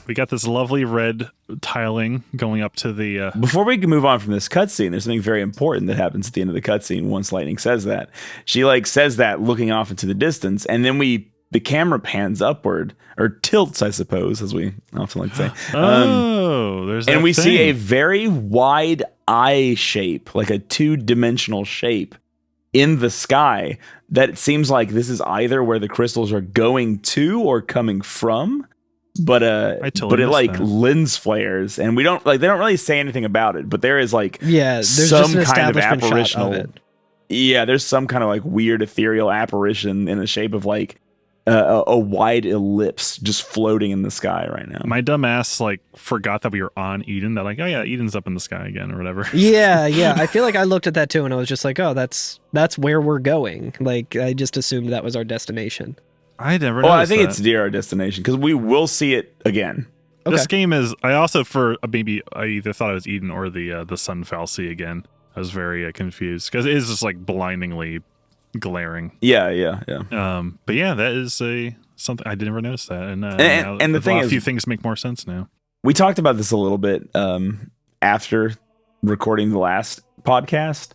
We got this lovely red tiling going up to the Before we can move on from this cutscene, there's something very important that happens at the end of the cutscene once Lightning says that. She like says that looking off into the distance, and then the camera pans upward, or tilts, I suppose, as we often like to say. There's that and we thing. see a very wide eye shape, like a 2-dimensional shape in the sky that it seems like this is either where the crystals are going to or coming from. But it like lens flares, and they don't really say anything about it, but there is like there's some just an kind of establishment shot of apparitional. it. Yeah, there's some kind of like weird ethereal apparition in the shape of like a wide ellipse just floating in the sky right now. My dumb ass like forgot that we were on Eden. That like, oh yeah, Eden's up in the sky again or whatever. Yeah. I feel like I looked at that too, and I was just like, oh, that's where we're going. Like I just assumed that was our destination. I never. Well, I think that. it's near our destination because we will see it again. Okay. This game is. I also maybe I either thought it was Eden or the Sun Fallacy again. I was very confused because it is just like blindingly glaring. Yeah. But yeah, that is something I didn't ever notice that, and the thing is, a few things make more sense now. We talked about this a little bit after recording the last podcast.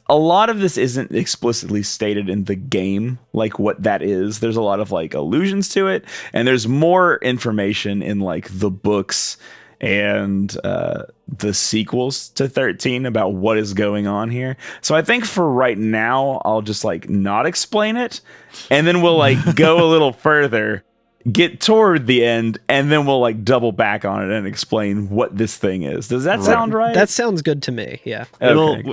A lot of this isn't explicitly stated in the game, like what that is. There's a lot of like allusions to it, and there's more information in like the books and the sequels to 13 about what is going on here. So I think for right now, I'll just like not explain it, and then we'll like go a little further, get toward the end, and then we'll like double back on it and explain what this thing is. Does that sound right? That sounds good to me. Yeah. Okay.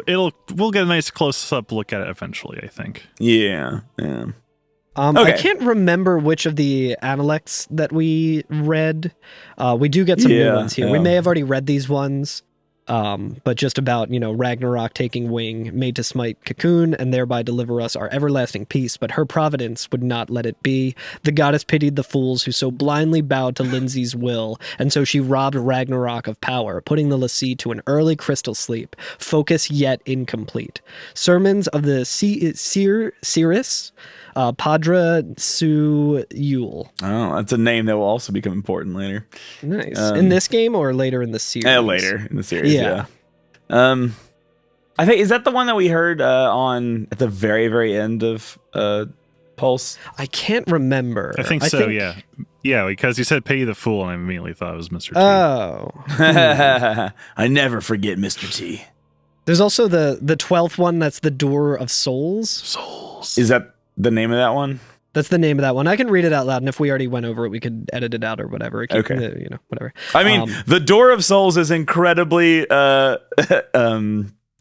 We'll get a nice close up look at it eventually, I think. Yeah. Okay. Okay. I can't remember which of the Analects that we read. We do get some new ones here. We may have already read these ones. But just about, Ragnarok taking wing, made to smite Cocoon and thereby deliver us our everlasting peace, but her providence would not let it be. The goddess pitied the fools who so blindly bowed to Lindsay's will, and so she robbed Ragnarok of power, putting the Lassie to an early crystal sleep, focus yet incomplete. Sermons of the Cirrus, Padra Su Yule. Oh, that's a name that will also become important later. Nice. In this game or later in the series? Later in the series, yeah. I think, is that the one that we heard on at the very, very end of Pulse? I can't remember. I think so, yeah. Yeah, because you said pay the fool, and I immediately thought it was Mr. T. Oh. I never forget Mr. T. There's also the 12th one, that's the Door of Souls. Is that the name of that one? That's the name of that one. I can read it out loud, and if we already went over it, we could edit it out or whatever. Okay. Whatever. I mean, the Door of Souls is incredibly,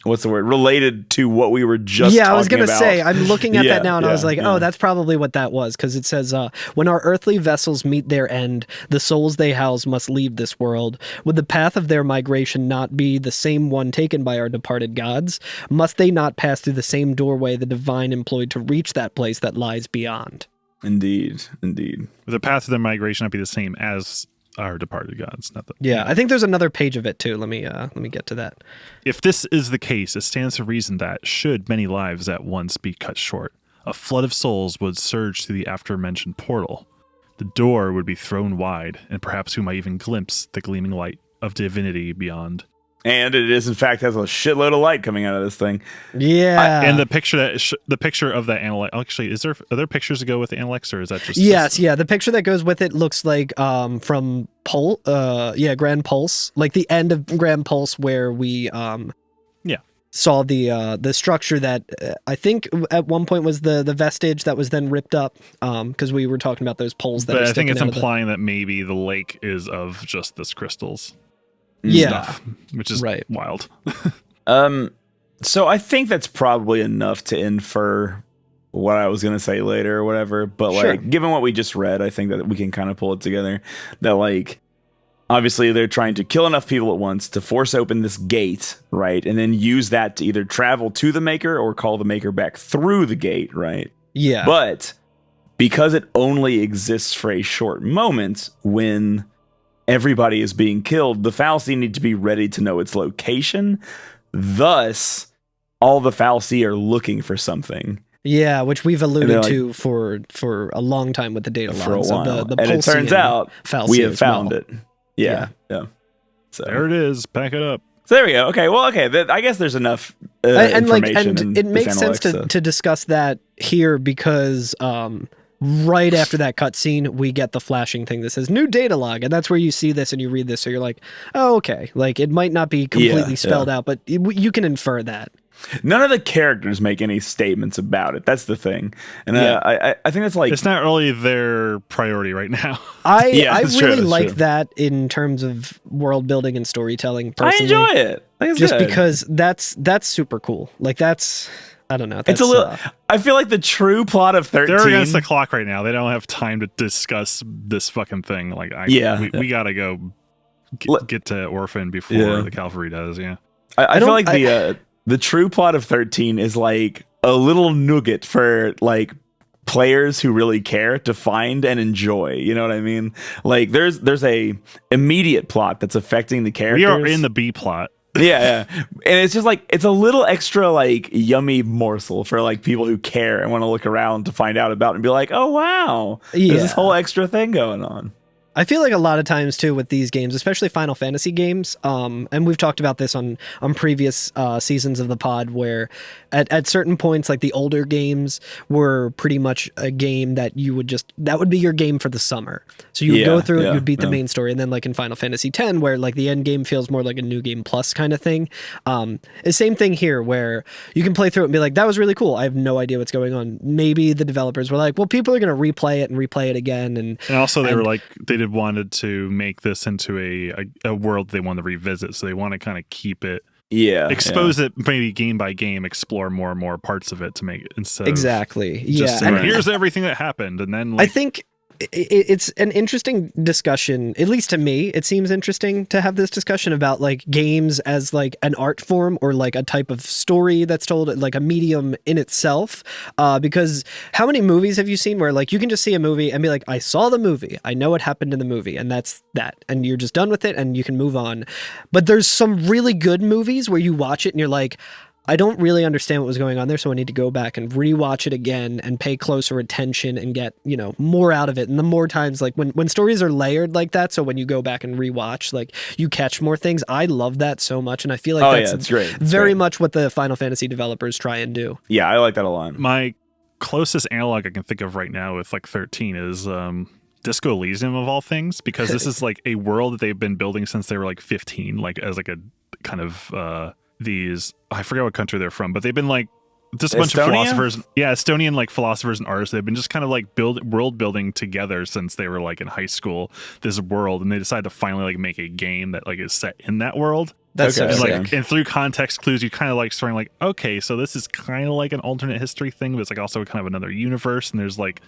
what's the word? Related to what we were just talking about. Yeah, I was going to say, I'm looking at that now, and I was like, yeah. oh, that's probably what that was, because it says, when our earthly vessels meet their end, the souls they house must leave this world. Would the path of their migration not be the same one taken by our departed gods? Must they not pass through the same doorway the divine employed to reach that place that lies beyond? Indeed. Would the path of their migration not be the same as our departed gods? I think there's another page of it too. Let me get to that. If this is the case, it stands to reason that, should many lives at once be cut short, a flood of souls would surge through the aforementioned portal. The door would be thrown wide, and perhaps we might even glimpse the gleaming light of divinity beyond. And it is, in fact, has a shitload of light coming out of this thing. Yeah. And the picture of that Analect. Actually, are there pictures to go with the Analects, or is that just? Yes, yeah. The picture that goes with it looks like from Grand Pulse, like the end of Grand Pulse, where we saw the structure that I think at one point was the vestige that was then ripped up, because we were talking about those poles that. But are I think it's sticking out implying that maybe the lake is of just this crystals. Yeah. Stuff, which is Right. wild. So I think that's probably enough to infer what I was gonna say later or whatever. But Sure. like, given what we just read, I think that we can kind of pull it together. That like, obviously they're trying to kill enough people at once to force open this gate, right, and then use that to either travel to the Maker or call the Maker back through the gate, right? Yeah. But because it only exists for a short moment when everybody is being killed, the Fal'Cie need to be ready to know its location. Thus, all the Fal'Cie are looking for something. Yeah, which we've alluded like, to for a long time with the data For a logs while. of the And it turns Pulsian out Fal'Cie we have as well. found it. Yeah. So There it is. Pack it up. So there we go. Okay. Well, okay. I guess there's enough And like, information. and in it this makes sense analytics, to discuss that here because right after that cutscene, we get the flashing thing that says new data log, and that's where you see this and you read this, so you're like, oh, okay. Like it might not be completely spelled out, but you can infer that. None of the characters make any statements about it. That's the thing, and I think that's like It's not really their priority right now. I that's true, really that's like true. that in terms of world building and storytelling. I Personally, enjoy it. I think it's just good. because that's super cool. Like that's I don't know. It's That's, a little. I feel like the true plot of 13. They're against the clock right now. They don't have time to discuss this fucking thing. Like, we gotta go get to Orphan before the Cavalry does. Yeah, I feel like the true plot of 13 is like a little nugget for like players who really care to find and enjoy. You know what I mean? Like there's a immediate plot that's affecting the characters. we are in the B plot. yeah, and it's just like it's a little extra like yummy morsel for like people who care and want to look around to find out about it and be like, oh wow, there's this whole extra thing going on. I feel like a lot of times too with these games, especially Final Fantasy games, and we've talked about this on previous seasons of the pod, where at certain points, like the older games were pretty much a game that that would be your game for the summer. So you would go through it, you'd beat the main story, and then like in Final Fantasy X, where like the end game feels more like a new game plus kind of thing. The same thing here, where you can play through it and be like, that was really cool. I have no idea what's going on. Maybe the developers were like, well, people are going to replay it again, and also they were like they wanted to make this into a world they want to revisit, so they want to kind of keep it expose it maybe game by game, explore more and more parts of it to make it instead exactly of just and here's everything that happened, and then like, I think it's an interesting discussion, at least to me. It seems interesting to have this discussion about like games as like an art form or like a type of story that's told, like a medium in itself. Because how many movies have you seen where like you can just see a movie and be like, I saw the movie, I know what happened in the movie, and that's that, and you're just done with it and you can move on. But there's some really good movies where you watch it and you're like, I don't really understand what was going on there, so I need to go back and rewatch it again and pay closer attention and get, more out of it. And the more times, like when stories are layered like that, so when you go back and rewatch, like you catch more things. I love that so much, and I feel like it's great. It's very great. much what the Final Fantasy developers try and do. Yeah, I like that a lot. my closest analog I can think of right now with like 13 is Disco Elysium of all things, because this is like a world that they've been building since they were like 15, like as like a kind of these, I forget what country they're from, but they've been like just a bunch of philosophers. Yeah, Estonian like philosophers and artists. They've been just kind of like world building together since they were like in high school, this world, and they decided to finally like make a game that like is set in that world. That's Okay. so And sick. and through context clues, you kind of like starting like, okay, so this is kind of like an alternate history thing, but it's like also kind of another universe, and there's like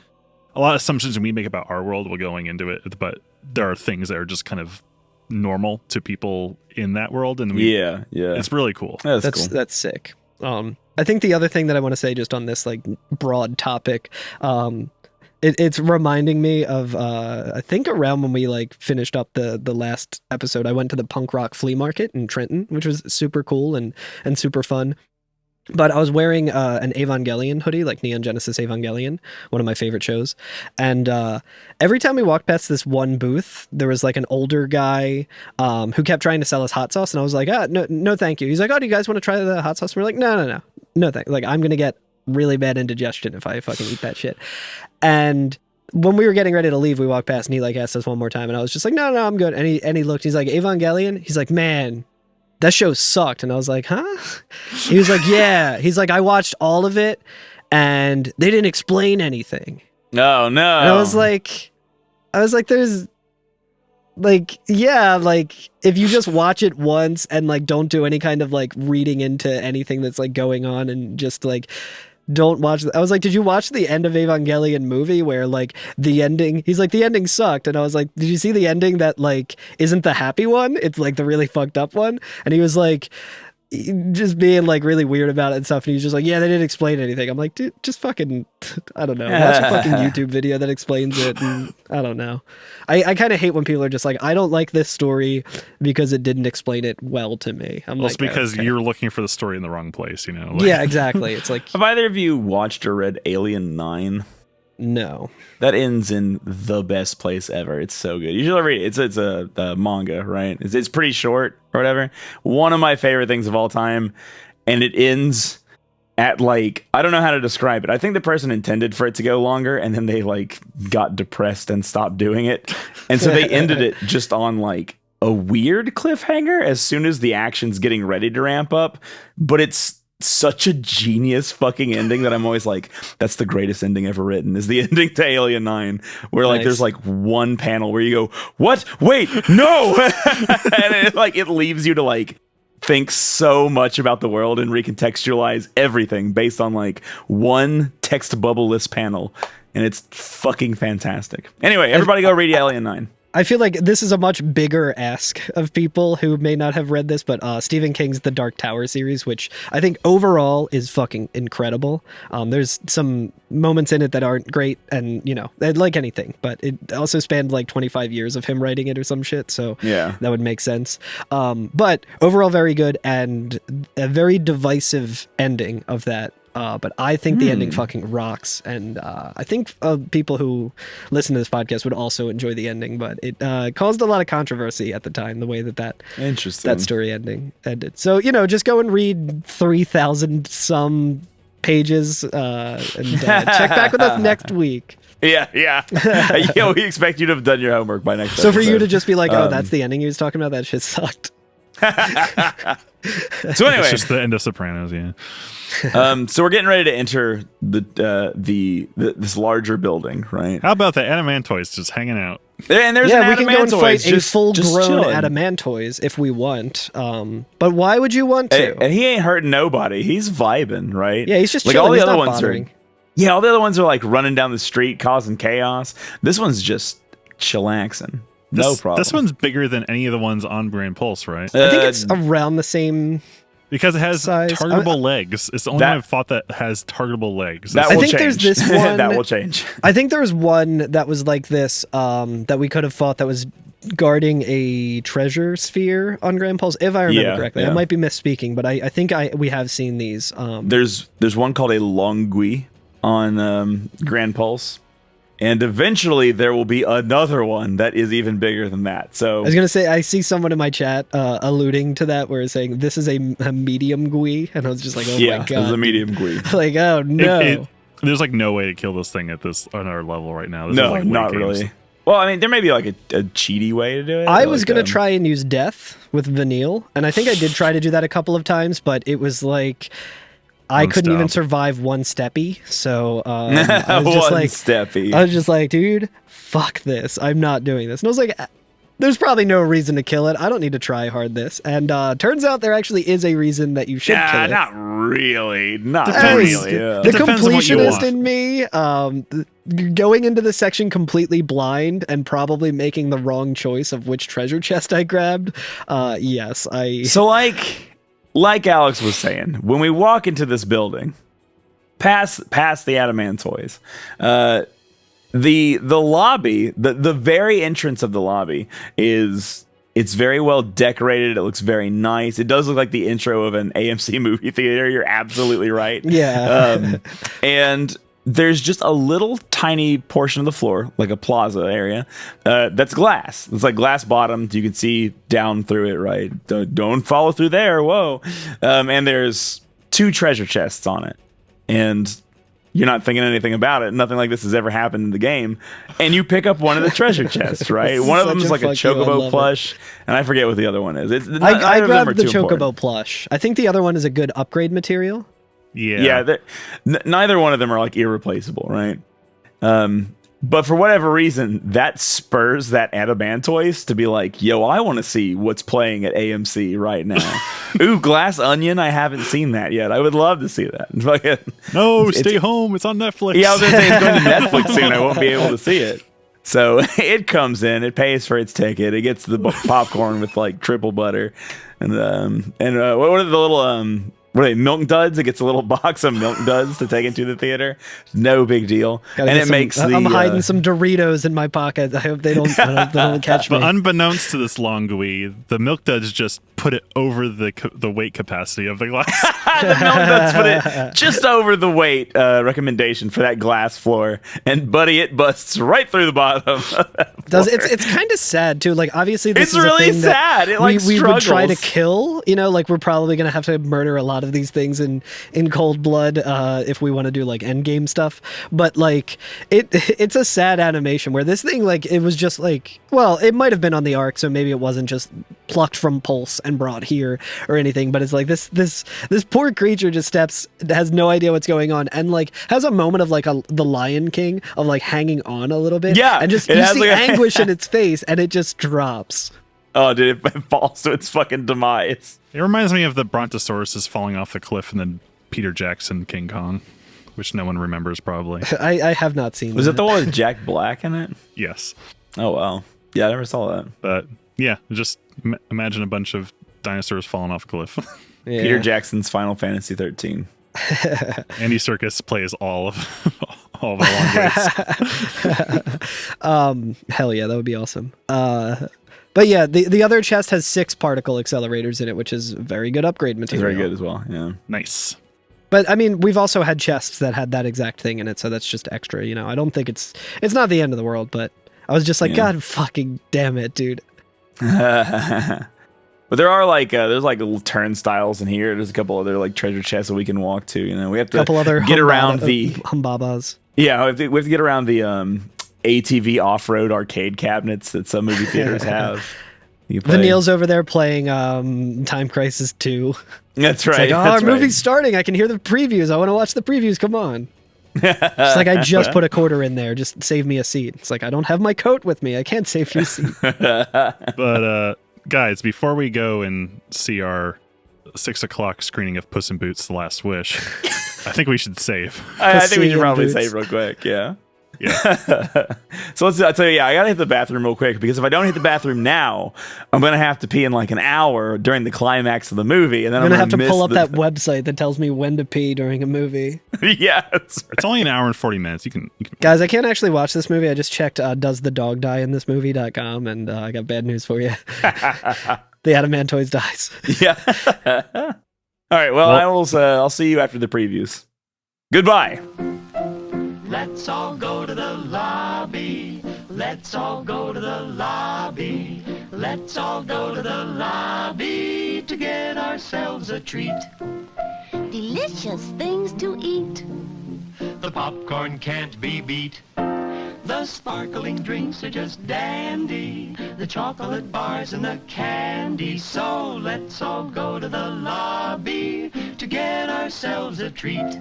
a lot of assumptions we make about our world while going into it, but there are things that are just kind of normal to people in that world, and it's really cool. That's cool. That's sick. I think the other thing that I want to say just on this like broad topic, it's reminding me of I think around when we like finished up the last episode, I went to the punk rock flea market in Trenton, which was super cool and super fun. But I was wearing an Evangelion hoodie, like Neon Genesis Evangelion, one of my favorite shows. And every time we walked past this one booth, there was like an older guy who kept trying to sell us hot sauce. And I was like, no, thank you. He's like, oh, do you guys want to try the hot sauce? And we're like, no, thank you. Like, I'm going to get really bad indigestion if I fucking eat that shit. And when we were getting ready to leave, we walked past and he like asked us one more time. And I was just like, no, I'm good. And he looked, he's like, Evangelion? He's like, man, that show sucked. And I was like, huh? He was like, yeah. He's like, I watched all of it and they didn't explain anything. Oh, no. And I was like, there's like, yeah, like if you just watch it once and like don't do any kind of like reading into anything that's like going on and just like don't watch. I was like, did you watch the end of Evangelion movie where like the ending, he's like, the ending sucked. And I was like, did you see the ending that like isn't the happy one? It's like the really fucked up one. And he was like, just being like really weird about it and stuff. And he was just like, yeah, they didn't explain anything. I'm like, dude, just fucking, I don't know. Watch a fucking YouTube video that explains it. And I don't know. I kind of hate when people are just like, I don't like this story because it didn't explain it well to me. I'm It's because you're looking for the story in the wrong place, you know? Yeah, exactly. It's like, have either of you watched or read Alien 9? No. That ends in the best place ever. It's so good. You should read it. It's a manga, right? It's pretty short or whatever. One of my favorite things of all time, and it ends at like, I don't know how to describe it. I think the person intended for it to go longer, and then they like got depressed and stopped doing it, and so they ended it just on like a weird cliffhanger as soon as the action's getting ready to ramp up. But it's such a genius fucking ending that I'm always like, that's the greatest ending ever written, is the ending to Alien 9, where like there's like one panel where you go, what? Wait, no! And it leaves you to like think so much about the world and recontextualize everything based on like one text bubble-less panel. And it's fucking fantastic. Anyway, everybody go read Alien 9. I feel like this is a much bigger ask of people who may not have read this, but Stephen King's The Dark Tower series, which I think overall is fucking incredible. There's some moments in it that aren't great, and you know, like anything, but it also spanned like 25 years of him writing it or some shit, so yeah, that would make sense. But overall very good, and a very divisive ending of that. But I think the ending fucking rocks, and I think people who listen to this podcast would also enjoy the ending, but it caused a lot of controversy at the time, the way that story ending ended. So, you know, just go and read 3,000 some pages and check back with us next week. Yeah. We expect you to have done your homework by next So episode. for you to just be like, oh, that's the ending he was talking about, that shit sucked. So anyway, it's just the end of Sopranos, yeah. So we're getting ready to enter this larger building, right? How about the Adamantoids just hanging out? And there's we can go and fight a full-grown chilling. Adamantoids if we want. But why would you want to? And he ain't hurting nobody. He's vibing, right? Yeah, he's just like chilling. all the He's other not ones bothering. all the other ones are like running down the street causing chaos. This one's just chillaxing. No problem. This one's bigger than any of the ones on Grand Pulse, right? I think it's around the same. Because it has size. targetable legs. It's the only one I've fought that has targetable legs. That will change. There's this one. That will change. I think there was one that was like this that we could have fought that was guarding a treasure sphere on Grand Pulse, if I remember correctly. I might be misspeaking, but I think we have seen these. There's one called a Longui on Grand Pulse. And eventually there will be another one that is even bigger than that. So I was going to say, I see someone in my chat alluding to that where it's saying this is a medium Gui. And I was just like, oh my God. Yeah, it's a medium Gui. Like, oh no. There's like no way to kill this thing on our level right now. This no, is like not really. Well, I mean, there may be like a cheaty way to do it. I was going to try and use death with Vanille. And I think I did try to do that a couple of times, but it was like... I couldn't even survive one steppy, so I was just like, steppy. I was just like, dude, fuck this. I'm not doing this. And I was like, there's probably no reason to kill it. I don't need to try hard this. And turns out there actually is a reason that you should kill it. Not really. Not Depends. really. Yeah. The completionist in me, going into the section completely blind and probably making the wrong choice of which treasure chest I grabbed. Yes, So like Alex was saying, when we walk into this building, past the Adamantoids, the lobby, the very entrance of the lobby it's very well decorated. It looks very nice. It does look like the intro of an AMC movie theater. You're absolutely right. Yeah. And there's just a little tiny portion of the floor, like a plaza area, that's glass. It's like glass bottomed. You can see down through it, right? Don't follow through there. Whoa. And there's 2 treasure chests on it. And you're not thinking anything about it. Nothing like this has ever happened in the game. And you pick up one of the treasure chests, right? One of them is like a chocobo plush, and I forget what the other one is. I grabbed the chocobo plush. I think the other one is a good upgrade material. Yeah. Neither one of them are like irreplaceable, right? But for whatever reason, that spurs that Adamantoise to be like, yo, I want to see what's playing at AMC right now. Ooh, Glass Onion, I haven't seen that yet. I would love to see that. No, stay home. It's on Netflix. Yeah, I was going to say it's going to Netflix soon. I won't be able to see it. So it comes in, it pays for its ticket, it gets the popcorn with like triple butter, and what are the little what are they, Milk Duds? It gets a little box of Milk Duds to take into the theater. No big deal. I'm hiding some Doritos in my pocket. I hope they don't catch me. But unbeknownst to this Longui, the Milk Duds just put it over the weight capacity of the glass. The Milk Duds put it just over the weight recommendation for that glass floor, and buddy, it busts right through the bottom. It's kind of sad too. Like obviously, this it's is really a thing sad. That it like we would try to struggles. kill. Like we're probably gonna have to murder a lot of these things in cold blood if we want to do like end game stuff. But like it's a sad animation where this thing like it was just like, well, it might have been on the arc, so maybe it wasn't just plucked from Pulse and brought here or anything. But it's like this poor creature just has no idea what's going on, and like has a moment of like the Lion King of like hanging on a little bit. Yeah, and just you see like anguish in its face, and it just drops. Oh, dude, it falls to its fucking demise. It reminds me of the Brontosaurus falling off the cliff and then Peter Jackson King Kong, which no one remembers probably. I have not seen Was that. it the one with Jack Black in it? Yes. Oh, wow. Yeah, I never saw that. But yeah, just imagine a bunch of dinosaurs falling off a cliff. Yeah. Peter Jackson's Final Fantasy 13. Andy Serkis plays all the long ways. Hell yeah, that would be awesome. But yeah, the other chest has 6 particle accelerators in it, which is very good upgrade It's material. very good as well, yeah. Nice. But I mean, we've also had chests that had that exact thing in it, so that's just extra. I don't think it's not the end of the world, but I was just like, God fucking damn it, dude. But there are like there's like little turnstiles in here. There's a couple other like treasure chests that we can walk to. We have to Couple other get around the humbabas. Yeah, we have to get around the ATV off-road arcade cabinets that some movie theaters have. Vanille's over there playing Time Crisis 2. That's It's right. like, our movie's starting. I can hear the previews. I want to watch the previews. Come on. It's like, I just put a quarter in there. Just save me a seat. It's like, I don't have my coat with me. I can't save you a seat. But guys, before we go and see our 6 o'clock screening of Puss in Boots: The Last Wish, I think we should save. I think we should Pussy probably in Boots. save real quick. Yeah. Yeah. So I'll tell you, I gotta hit the bathroom real quick, because if I don't hit the bathroom now, I'm gonna have to pee in like an hour during the climax of the movie, and then I'm I'm going to have to pull up the... that website that tells me when to pee during a movie. Yeah, that's It's only an hour and 40 minutes. You can Guys, I can't actually watch this movie. I just checked does the dog die in this movie.com, and I got bad news for you. The Adamantoise dies. yeah. All right. Well, I'll see you after the previews. Goodbye. Let's all go to the lobby. Let's all go to the lobby. Let's all go to the lobby to get ourselves a treat. Delicious things to eat. The popcorn can't be beat. The sparkling drinks are just dandy. The chocolate bars and the candy. So let's all go to the lobby to get ourselves a treat.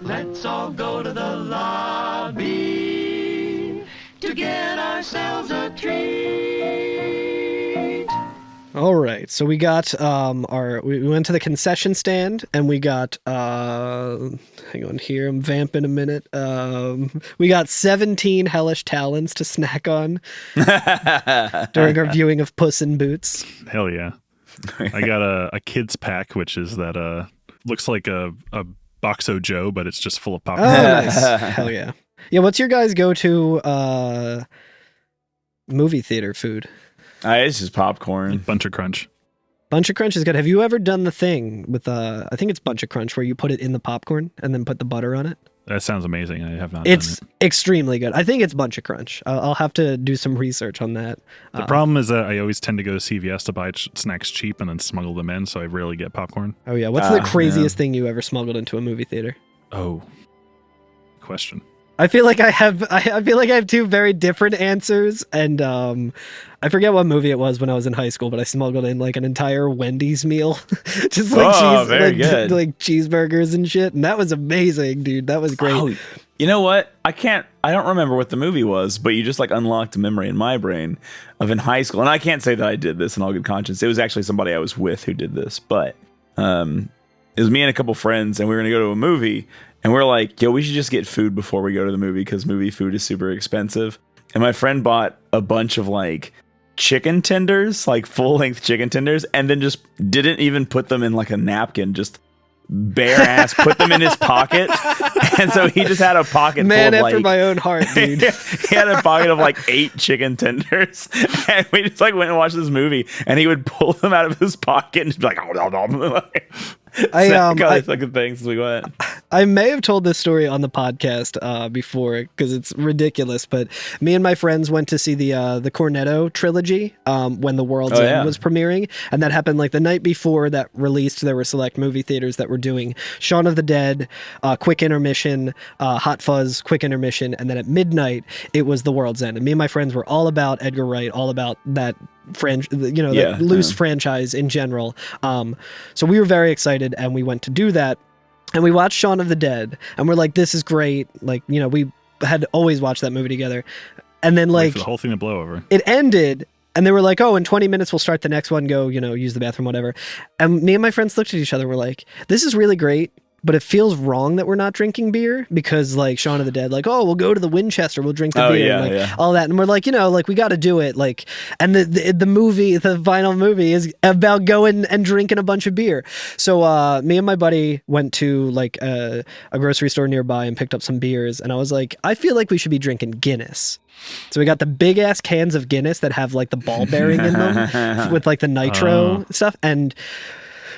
Let's all go to the lobby to get ourselves a treat. All right, so we got we went to the concession stand, and we got hang on here, I'm vamping a minute. We got 17 hellish talons to snack on during our viewing of Puss in Boots. Hell yeah. I got a kids pack, which is that looks like a Boxo Joe, but it's just full of popcorn. Oh, nice. Hell yeah. Yeah, what's your guys' go-to movie theater food? It's just popcorn. Bunch of Crunch. Bunch of Crunch is good. Have you ever done the thing with I think it's Bunch of Crunch, where you put it in the popcorn and then put the butter on it? That sounds amazing. I have not It's done extremely good. I think it's Bunch of Crunch. I'll have to do some research on that. it. The problem is that I always tend to go to CVS to buy snacks cheap and then smuggle them in, so I rarely get popcorn. Oh yeah, what's the craziest thing you ever smuggled into a movie theater? Oh, question. I feel like I have two very different answers, and I forget what movie it was when I was in high school, but I smuggled in like an entire Wendy's meal, just like very good. like cheeseburgers and shit, and that was amazing, dude. That was great. Oh, you know what? I don't remember what the movie was, but you just like unlocked a memory in my brain of in high school, and I can't say that I did this in all good conscience. It was actually somebody I was with who did this, but it was me and a couple friends, and we were gonna go to a movie. And we're like, yo, we should just get food before we go to the movie because movie food is super expensive. And my friend bought a bunch of like chicken tenders, like full length chicken tenders, and then just didn't even put them in like a napkin, just bare ass put them in his pocket. And so he just had a pocket Man full of after like, my own heart, dude. he had a pocket of like 8 chicken tenders. And we just like went and watched this movie, and he would pull them out of his pocket and just be like, fucking things we went. I may have told this story on the podcast before because it's ridiculous, but me and my friends went to see the Cornetto trilogy when The World's End was premiering, and that happened like the night before that released. There were select movie theaters that were doing Shaun of the Dead, Quick Intermission, Hot Fuzz, Quick Intermission, and then at midnight it was The World's End. And me and my friends were all about Edgar Wright, all about that that loose franchise in general. So we were very excited, and we went to do that. And we watched Shaun of the Dead, and we're like, this is great. Like, you know, we had always watched that movie together. And then, like, wait for the whole thing to blow over. It ended, and they were like, oh, in 20 minutes, we'll start the next one, go, you know, use the bathroom, whatever. And me and my friends looked at each other, and we're like, this is really great, but it feels wrong that we're not drinking beer because, like, Shaun of the Dead, like, oh, we'll go to the Winchester, we'll drink the beer, and, like, all that. And we're like, you know, like, we got to do it. Like, and the movie, the final movie is about going and drinking a bunch of beer. So me and my buddy went to, like, a grocery store nearby and picked up some beers. And I was like, I feel like we should be drinking Guinness. So we got the big ass cans of Guinness that have, like, the ball bearing in them with, like, the nitro stuff. And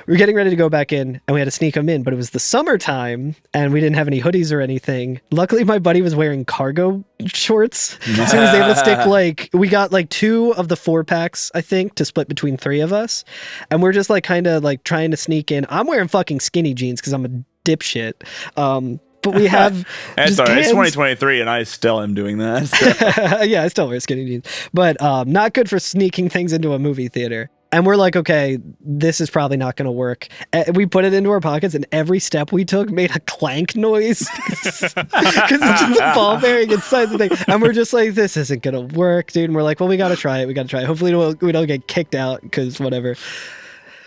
we were getting ready to go back in, and we had to sneak them in, but it was the summertime, and we didn't have any hoodies or anything. Luckily, my buddy was wearing cargo shorts, so he was able to stick, like, we got, like, 2 of the 4-packs, I think, to split between 3 of us, and we're just, like, kind of, like, trying to sneak in. I'm wearing fucking skinny jeans because I'm a dipshit, but we have That's all right. It's 2023, and I still am doing that. So. Yeah, I still wear skinny jeans, but not good for sneaking things into a movie theater. And we're like, okay, this is probably not going to work. And we put it into our pockets, and every step we took made a clank noise because it's just a ball bearing inside the thing. And we're just like, this isn't going to work, dude. And we're like, well, we got to try it. We got to try it. Hopefully we don't get kicked out because whatever.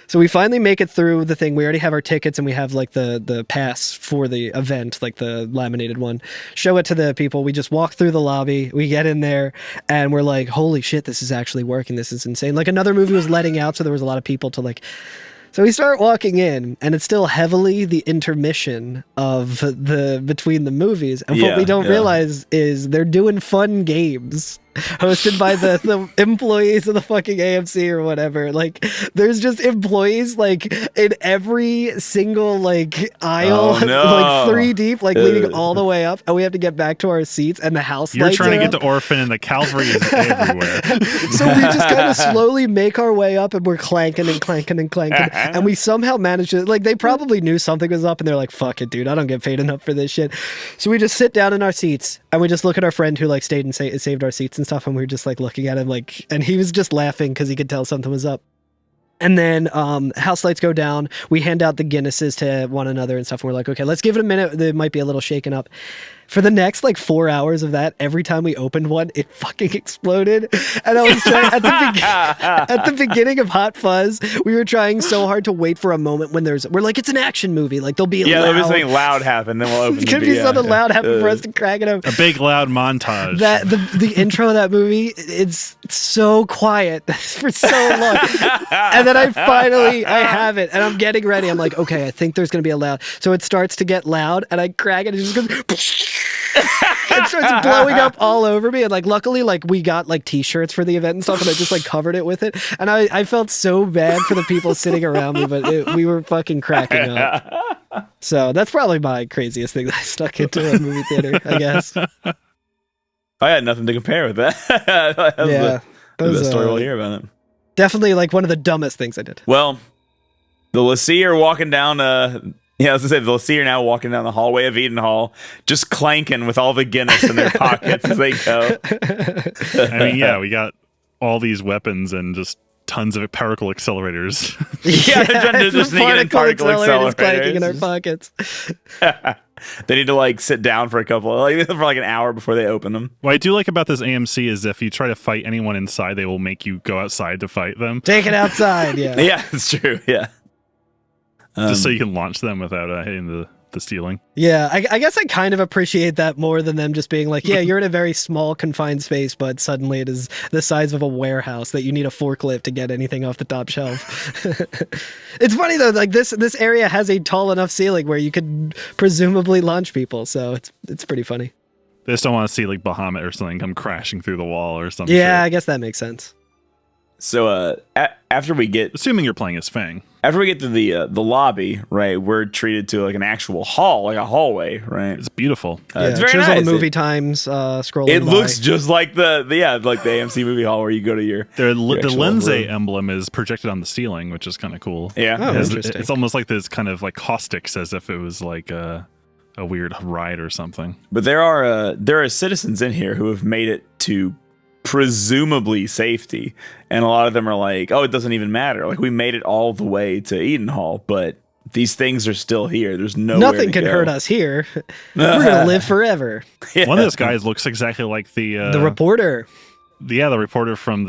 So we finally make it through the thing. We already have our tickets, and we have like the pass for the event, like the laminated one. Show it to the people. We just walk through the lobby. We get in there, and we're like, holy shit, this is actually working. This is insane. Like, another movie was letting out, so there was a lot of people to like. So we start walking in, and it's still heavily the intermission of the between the movies. And what we don't realize is they're doing fun games hosted by the employees of the fucking AMC or whatever. Like, there's just employees like in every single like aisle, like 3 deep, like leading all the way up, and we have to get back to our seats, and the house You're lights trying to are get up. to Orphan, and the cavalry is everywhere. So we just kind of slowly make our way up, and we're clanking and clanking and clanking, and we somehow managed to, like, they probably knew something was up, and they're like, fuck it, dude, I don't get paid enough for this shit. So we just sit down in our seats, and we just look at our friend who like stayed and saved our seats and stuff, and we were just like looking at him, like, and he was just laughing because he could tell something was up. And then house lights go down. We hand out the Guinnesses to one another and stuff, and we're like, okay, let's give it a minute. They might be a little shaken up. For the next like 4 hours of that, every time we opened one, it fucking exploded. And I was trying at the beginning of Hot Fuzz, we were trying so hard to wait for a moment when we're like, it's an action movie, like there'll be there'll be something loud happen, then we'll open. It's gonna be something loud happen for us to crack it up. A big loud montage. That the intro of that movie, it's so quiet for so long, and then I have it, and I'm getting ready. I'm like, okay, I think there's gonna be a loud. So it starts to get loud, and I crack it, and it just goes. It starts blowing up all over me, and like luckily like we got like t-shirts for the event and stuff, and I just like covered it with it, and I felt so bad for the people sitting around me, but we were fucking cracking up. So that's probably my craziest thing that I stuck into a movie theater, I guess. I had nothing to compare with that. That was the best story we'll hear about it. Definitely like one of the dumbest things I did. Well, the Lassie are walking down Yeah, I was gonna say they'll see her now walking down the hallway of Edenhall, just clanking with all the Guinness in their pockets as they go. I mean, yeah, we got all these weapons and just tons of particle accelerators. Yeah, they're trying to just sneak in particle accelerators clanking in their pockets. They need to like sit down for an hour before they open them. What I do like about this AMC is if you try to fight anyone inside, they will make you go outside to fight them. Take it outside, yeah. Yeah, it's true. Yeah. Just so you can launch them without hitting the ceiling. Yeah, I guess I kind of appreciate that more than them just being like, yeah, you're in a very small confined space, but suddenly it is the size of a warehouse that you need a forklift to get anything off the top shelf. It's funny though, like this area has a tall enough ceiling where you could presumably launch people, so it's pretty funny. They just don't want to see like Bahamut or something come crashing through the wall or something. Yeah, I guess that makes sense. So after we get assuming you're playing as Fang. After we get to the lobby, right, we're treated to like an actual hall, like a hallway, right? It's beautiful. It's very shows nice. all the movie times scrolling. It by. looks just like the AMC movie hall where you go to your the actual Lindsay room. emblem is projected on the ceiling, which is kind of cool. Yeah, Oh, interesting. It's almost like this kind of like caustics, as if it was like a weird ride or something. But there are citizens in here who have made it to presumably safety, and a lot of them are like, oh, it doesn't even matter, like we made it all the way to Edenhall, but these things are still here. There's nothing can hurt us here. We're gonna live forever. Yeah. One of those guys looks exactly like the reporter. The reporter from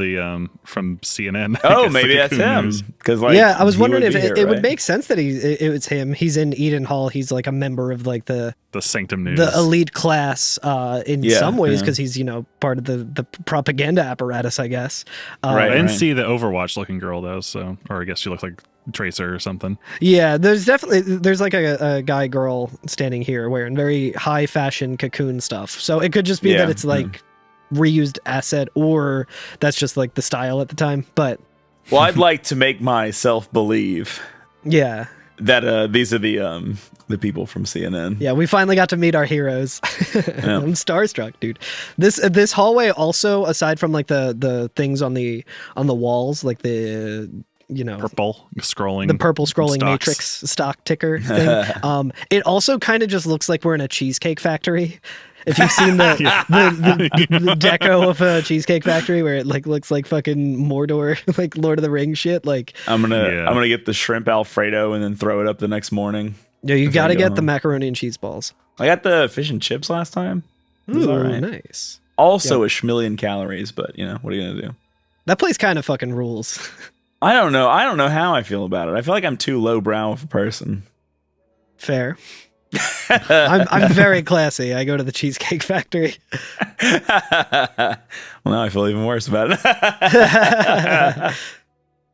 from CNN. Oh, maybe that's him. Because I was wondering if it it would make sense that it was him. He's in Edenhall. He's like a member of like the Sanctum News, the elite class in some ways, because he's part of the propaganda apparatus, I guess. Right. I didn't see the Overwatch looking girl though, so or I guess she looks like Tracer or something. Yeah, there's like a guy girl standing here wearing very high fashion Cocoon stuff. So it could just be that it's like reused asset, or that's just like the style at the time. But well, I'd like to make myself believe that these are the people from CNN. Yeah, we finally got to meet our heroes. I'm starstruck, dude. This hallway also, aside from like the things on the walls, like the purple scrolling stocks. matrix stock ticker thing, it also kind of just looks like we're in a cheesecake factory. If you've seen the deco of a Cheesecake Factory, where it like looks like fucking Mordor, like Lord of the Rings shit. Like I'm gonna get the shrimp Alfredo and then throw it up the next morning. Yeah, you got to get the macaroni and cheese balls. I got the fish and chips last time. It was all right. Nice. Also a schmillion calories, but what are you gonna do? That place kind of fucking rules. I don't know how I feel about it. I feel like I'm too lowbrow of a person. Fair. I'm very classy. I go to the Cheesecake Factory. Well, now I feel even worse about it.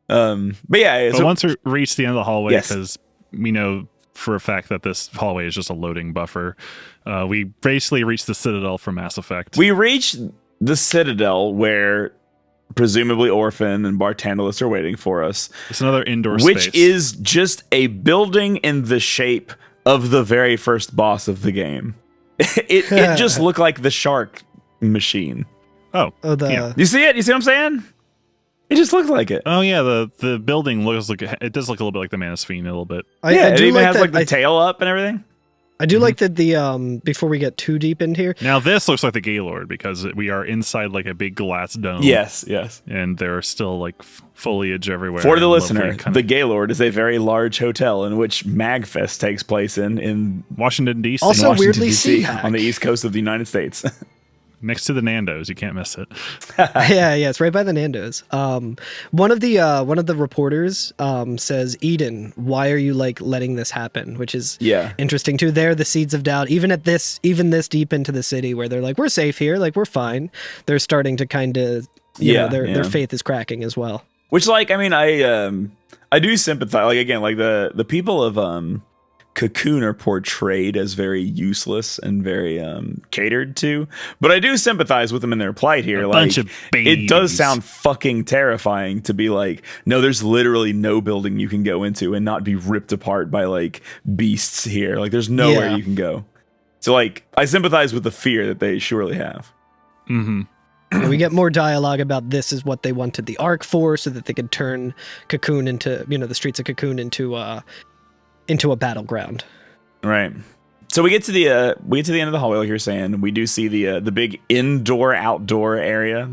But yeah. But once we reach the end of the hallway, because we know for a fact that this hallway is just a loading buffer, we basically reach the Citadel from Mass Effect. We reach the Citadel where presumably Orphan and Bartandalus are waiting for us. It's another indoor space. Which is space. just a building in the shape of the very first boss of the game. It just looked like the shark machine. You see it? You see what I'm saying? It just looks like it. Oh yeah, the building looks like it does look a little bit like the Manasphine a little bit. It even has like the tail up and everything. I do like that before we get too deep in here. Now this looks like the Gaylord because we are inside like a big glass dome. Yes. And there are still like foliage everywhere. For the listener, the Gaylord is a very large hotel in which MagFest takes place in Washington, D.C. Also Washington, weirdly D.C. on the east coast of the United States. Next to the Nando's, you can't miss it. yeah, it's right by the Nando's. One of the reporters says, "Eden, why are you like letting this happen?" Which is interesting too. They're the seeds of doubt, even this deep into the city, where they're like, "We're safe here, like we're fine." They're starting to kind of, their faith is cracking as well. Which, like, I mean, I do sympathize. Like again, like the people of Cocoon are portrayed as very useless and very catered to, but I do sympathize with them in their plight here. Bunch of babies. It does sound fucking terrifying to be like, no, there's literally no building you can go into and not be ripped apart by like beasts here. Like there's nowhere you can go. So like I sympathize with the fear that they surely have. Mm-hmm. And we get more dialogue about this is what they wanted the Ark for, so that they could turn Cocoon into, the streets of Cocoon into into a battleground. Right. So we get to the end of the hallway, like you're saying. We do see the big indoor outdoor area,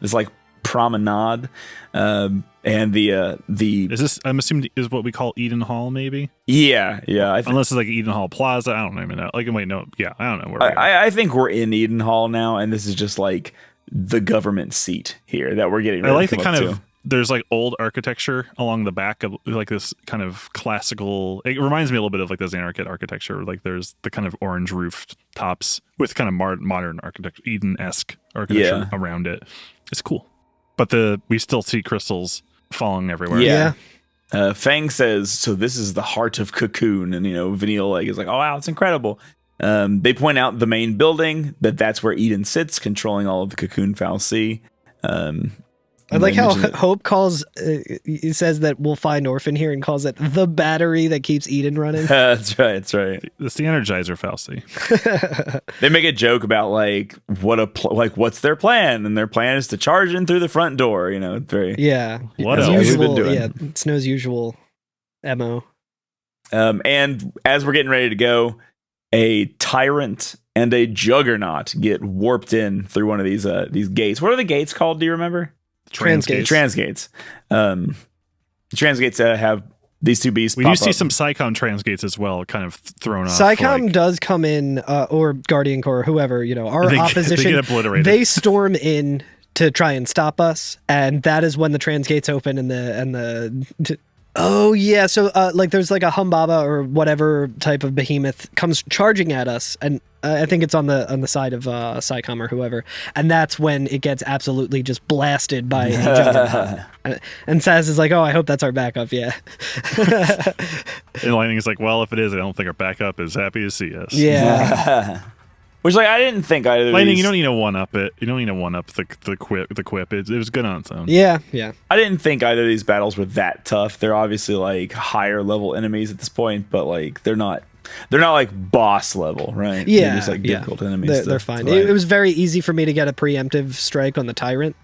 this like promenade, and the is this, I'm assuming, is what we call Edenhall, maybe? Yeah. Unless it's like Edenhall Plaza, I don't even know. Like, wait, no, yeah, I don't know where. I think we're in Edenhall now, and this is just like the government seat here that we're getting ready I like to the come kind up of there's like old architecture along the back of like this kind of classical. It reminds me a little bit of like the Xanarkit architecture. Like there's the kind of orange roofed tops with kind of modern architecture, Eden-esque architecture around it. It's cool, but we still see crystals falling everywhere. Yeah. Fang says, so this is the heart of Cocoon, and Vanille like is like, oh wow, it's incredible. They point out the main building, that's where Eden sits, controlling all of the Cocoon fal'Cie. I like how Hope calls, he says that we'll find Orphan here and calls it the battery that keeps Eden running. That's right. It's the Energizer fal'Cie. They make a joke about like what's their plan, and their plan is to charge in through the front door. It's very What as else? usual. Yeah, Snow's usual MO. And as we're getting ready to go, a tyrant and a juggernaut get warped in through one of these gates. What are the gates called? Do you remember? Transgates. Transgates have these two beasts. We do see some Psycom transgates as well, kind of thrown off. Psycom does come in, or Guardian Corps, whoever, our opposition. They get obliterated. They storm in to try and stop us, and that is when the transgates open and the oh yeah, so like there's like a Humbaba or whatever type of behemoth comes charging at us, and I think it's on the side of Psycom or whoever, and that's when it gets absolutely just blasted by a juggernaut. And Saz is like, oh, I hope that's our backup, yeah. And Lightning is like, well, if it is, I don't think our backup is happy to see us. Yeah. Which, like, I didn't think either of Lightning, these... you don't need to one-up it. You don't need to one-up the quip. It was good on its own. Yeah. I didn't think either of these battles were that tough. They're obviously, like, higher level enemies at this point, but, like, they're not like boss level, right? Yeah. They're just, like, difficult enemies. They're fine. It was very easy for me to get a preemptive strike on the Tyrant.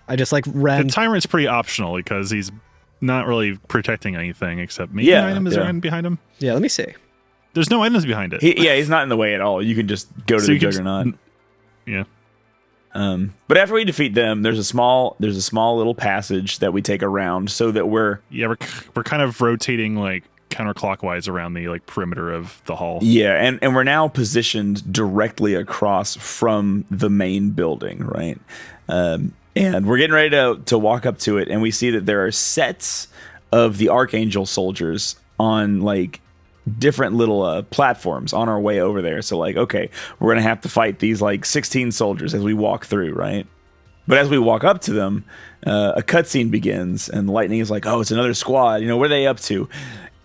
I just, like, ran... The Tyrant's pretty optional because he's not really protecting anything except maybe an item. Is there an item behind him? Yeah, let me see. There's no items behind it. He's not in the way at all. You can just go to the Juggernaut. Yeah. But after we defeat them, there's a small little passage that we take around so that we're kind of rotating like counterclockwise around the like perimeter of the hall. Yeah, and we're now positioned directly across from the main building, right? And we're getting ready to walk up to it, and we see that there are sets of the Archangel soldiers on like different little platforms on our way over there. So like, okay, we're gonna have to fight these like 16 soldiers as we walk through, right? But as we walk up to them, a cutscene begins, and Lightning is like, oh, it's another squad, what are they up to?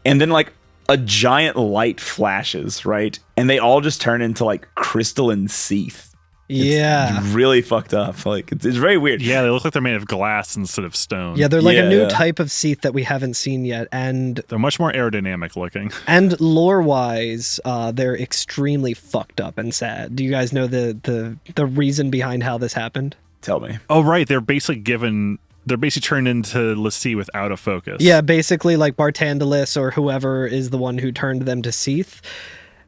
And then like a giant light flashes, right? And they all just turn into like crystalline Seath. Yeah. It's really fucked up. Like it's very weird. Yeah, they look like they're made of glass instead of stone. Yeah, they're like a new type of Seath that we haven't seen yet, and they're much more aerodynamic looking. And lore-wise, they're extremely fucked up and sad. Do you guys know the reason behind how this happened? Tell me. Oh, right. They're basically turned into l'Cie without a focus. Yeah, basically like Bartandalis or whoever is the one who turned them to Seath.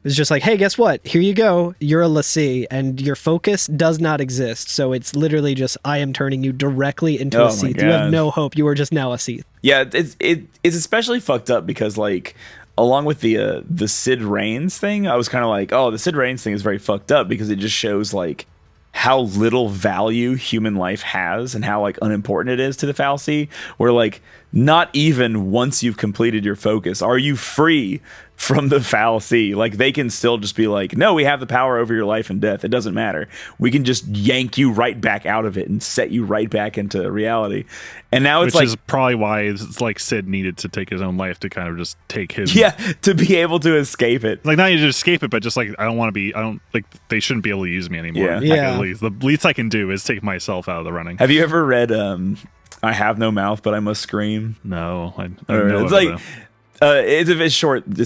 It's just like, hey, guess what? Here you go. You're a l'Cie, and your focus does not exist. So it's literally just, I am turning you directly into a Seath. You have no hope. You are just now a Seath. Yeah, it's especially fucked up because like, along with the Sid Reigns thing, I was kind of like, oh, the Sid Reigns thing is very fucked up because it just shows like how little value human life has and how like unimportant it is to the fal'Cie, where like not even once you've completed your focus are you free from the fal'Cie. Like they can still just be like, no, we have the power over your life and death. It doesn't matter. We can just yank you right back out of it and set you right back into reality. And now it's which is probably why it's like Sid needed to take his own life to kind of just take his to be able to escape it. Like not even to escape it, but just like they shouldn't be able to use me anymore. Yeah. The least I can do is take myself out of the running. Have you ever read I Have No Mouth, But I Must Scream? No, I know it's like It's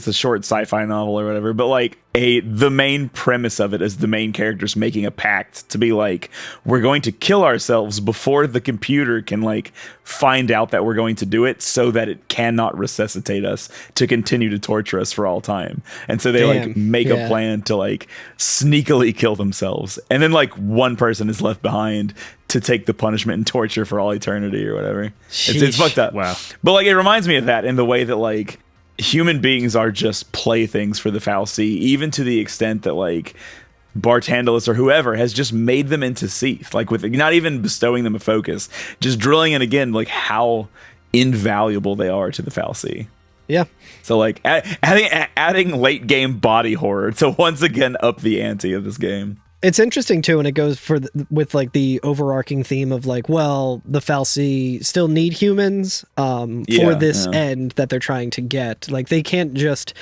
a short sci-fi novel or whatever. But like the main premise of it is the main characters making a pact to be like, we're going to kill ourselves before the computer can like find out that we're going to do it, so that it cannot resuscitate us to continue to torture us for all time. And so they like make a plan to like sneakily kill themselves, and then like one person is left behind to take the punishment and torture for all eternity or whatever. It's fucked up. Wow. But like it reminds me of that in the way that like human beings are just playthings for the fal'Cie, even to the extent that like Bartandalus or whoever has just made them into Seath, like with not even bestowing them a focus, just drilling in again like how invaluable they are to the fal'Cie. Yeah. So like adding late game body horror to once again up the ante of this game. It's interesting too, and it goes with like the overarching theme of like, well, the fal'Cie still need humans for this end that they're trying to get. Like they can't just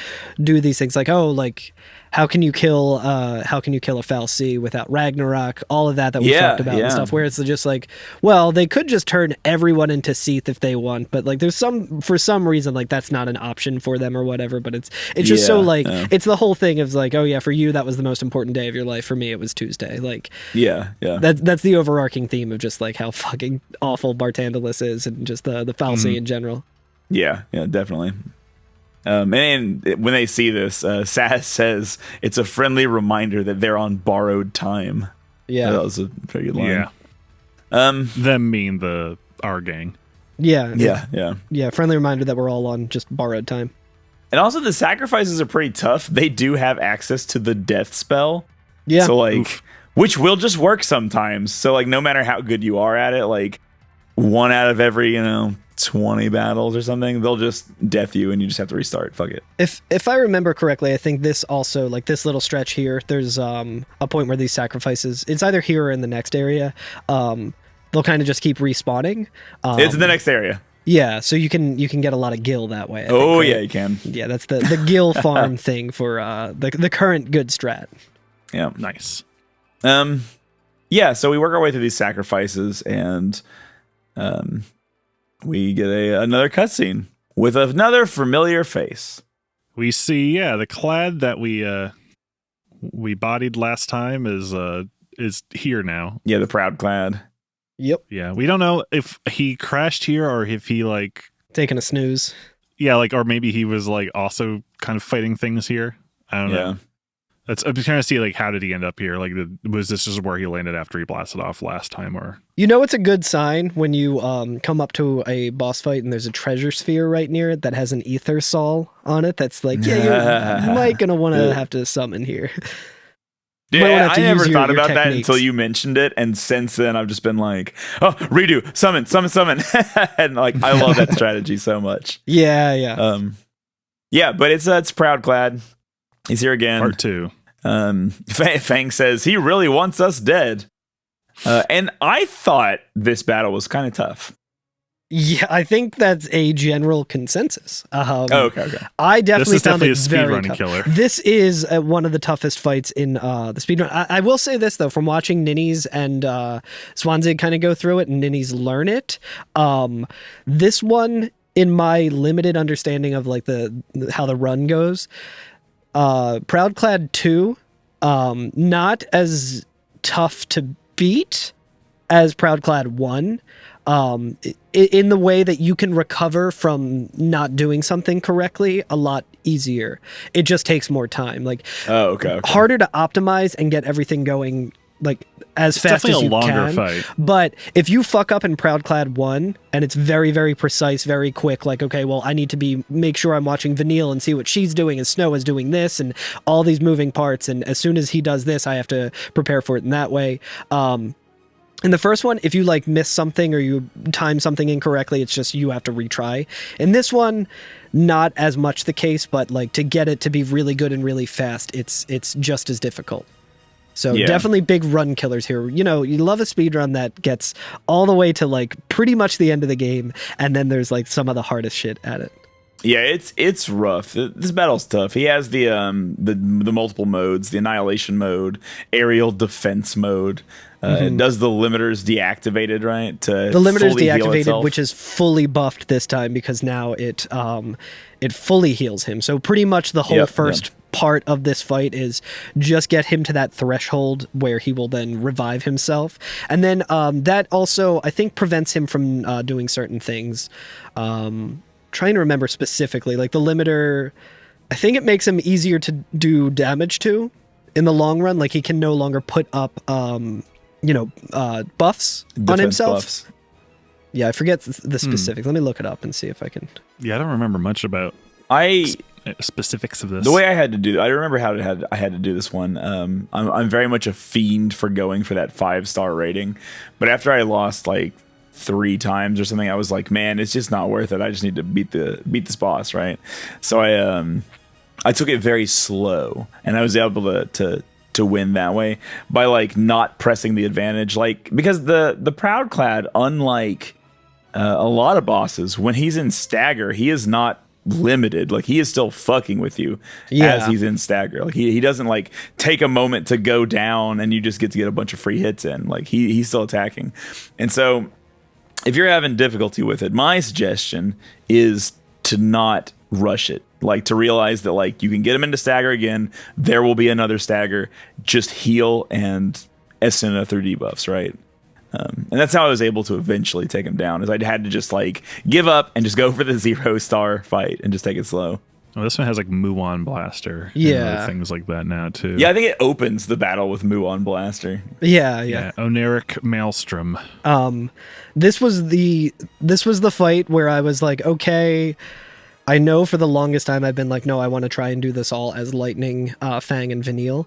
do these things like, oh, like how can you kill a fal'Cie without Ragnarok? All of that we talked about and stuff. Where it's just like, well, they could just turn everyone into Seath if they want, but like there's for some reason like that's not an option for them or whatever. But it's just so like it's the whole thing of like, oh yeah, for you that was the most important day of your life. For me it was Tuesday. Like that's the overarching theme of just like how fucking awful Bartandalus is and just the fal'Cie in general. Yeah, definitely. And when they see this, Sass says it's a friendly reminder that they're on borrowed time. Yeah, that was a pretty good line. Yeah. Them mean our gang. Yeah. Friendly reminder that we're all on just borrowed time. And also the sacrifices are pretty tough. They do have access to the death spell. Yeah. So like, which will just work sometimes. So like, no matter how good you are at it, like 1 out of every 20 battles or something, they'll just death you and you just have to restart. Fuck it. If I remember correctly, I think this also, like this little stretch here, there's a point where these sacrifices, it's either here or in the next area, they'll kind of just keep respawning. It's in the next area. Yeah, so you can get a lot of gil that way. Yeah, you can. Yeah, that's the gil farm thing for the current good strat. Yeah, nice. So we work our way through these sacrifices, and we get another cutscene with another familiar face. We see, the clad that we bodied last time is here now. Yeah, the proud clad. Yep. Yeah, we don't know if he crashed here or if he like taking a snooze. Yeah, like or maybe he was like also kind of fighting things here. I don't know. I'm trying to see like how did he end up here? Like was this just where he landed after he blasted off last time, or it's a good sign when you come up to a boss fight and there's a treasure sphere right near it that has an ether sol on it. That's like you might gonna want to have to summon here. Yeah, I never thought about that until you mentioned it, and since then I've just been like, oh, redo, summon, and like I love that strategy so much. Yeah. But it's Proudclad. He's here again. Part 2. Fang says he really wants us dead, and I thought this battle was kind of tough. Yeah, I think that's a general consensus. Okay. I definitely found it a very tough. Killer. This is one of the toughest fights in the speedrun. I will say this though, from watching Ninnies and Swansig kind of go through it and Ninnies learn it, this one, in my limited understanding of like how the run goes, Proudclad 2, not as tough to beat as Proudclad 1. In the way that you can recover from not doing something correctly a lot easier. It just takes more time. Like, okay. Harder to optimize and get everything going like as fast as you can. Definitely a longer fight. But if you fuck up in Proudclad 1 and it's very, very precise, very quick, like, okay, well, I need to make sure I'm watching Vanille and see what she's doing and Snow is doing this and all these moving parts. And as soon as he does this, I have to prepare for it in that way. In the first one, if you like miss something or you time something incorrectly, it's just you have to retry. In this one, not as much the case, but like to get it to be really good and really fast, it's just as difficult. So definitely big run killers here. You love a speedrun that gets all the way to like pretty much the end of the game, and then there's like some of the hardest shit at it. Yeah, it's rough. This battle's tough. He has the multiple modes, the annihilation mode, aerial defense mode. Does the limiters deactivated, right? The limiter's fully heal deactivated, itself? which is fully buffed this time because now it fully heals him. So pretty much the whole first part of this fight is just get him to that threshold where he will then revive himself. And then that also, I think, prevents him from doing certain things. Trying to remember specifically, like the limiter, I think it makes him easier to do damage to in the long run. Like he can no longer put up buffs on Defense himself. buffs. Yeah, I forget the specifics. Let me look it up and see if I can. Yeah, I don't remember much about specifics of this. The way I had to do, I remember how I had to do this one. I'm very much a fiend for going for that 5-star rating, but after I lost like 3 times or something, I was like, man, it's just not worth it. I just need to beat this boss, right? So I took it very slow, and I was able to win that way by like not pressing the advantage, like because the Proudclad, unlike a lot of bosses, when he's in stagger, he is not limited. Like he is still fucking with you as he's in stagger. Like he doesn't like take a moment to go down and you just get to get a bunch of free hits in. Like he's still attacking. And so if you're having difficulty with it, my suggestion is to not rush it. Like to realize that like you can get him into stagger again, there will be another stagger, just heal and Essenna through debuffs, right? And that's how I was able to eventually take him down, is I had to just like give up and just go for the 0-star fight and just take it slow. Well, this one has like Muon Blaster. Yeah. And other things like that now too. Yeah, I think it opens the battle with Muon Blaster. Yeah. Oneric Maelstrom. This was the fight where I was like, okay, I know for the longest time I've been like, no, I want to try and do this all as Lightning, Fang, and Vanille.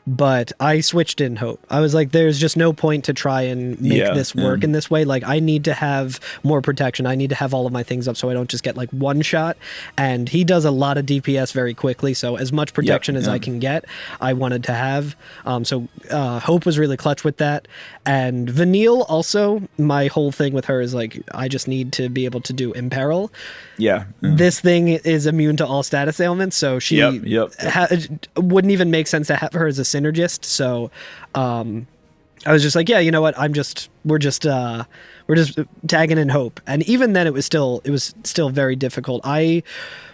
But I switched in hope. I was like, there's just no point to try and make this work in this way. Like, I need to have more protection. I need to have all of my things up so I don't just get like one shot. And he does a lot of DPS very quickly. So as much protection as I can get, I wanted to have. So Hope was really clutch with that. And Vanille also, my whole thing with her is like, I just need to be able to do Imperil. Yeah. This thing is immune to all status ailments, so she wouldn't even make sense to have her as a synergist. So I was just like, yeah, you know what? We're just tagging in Hope. And even then it was still very difficult. I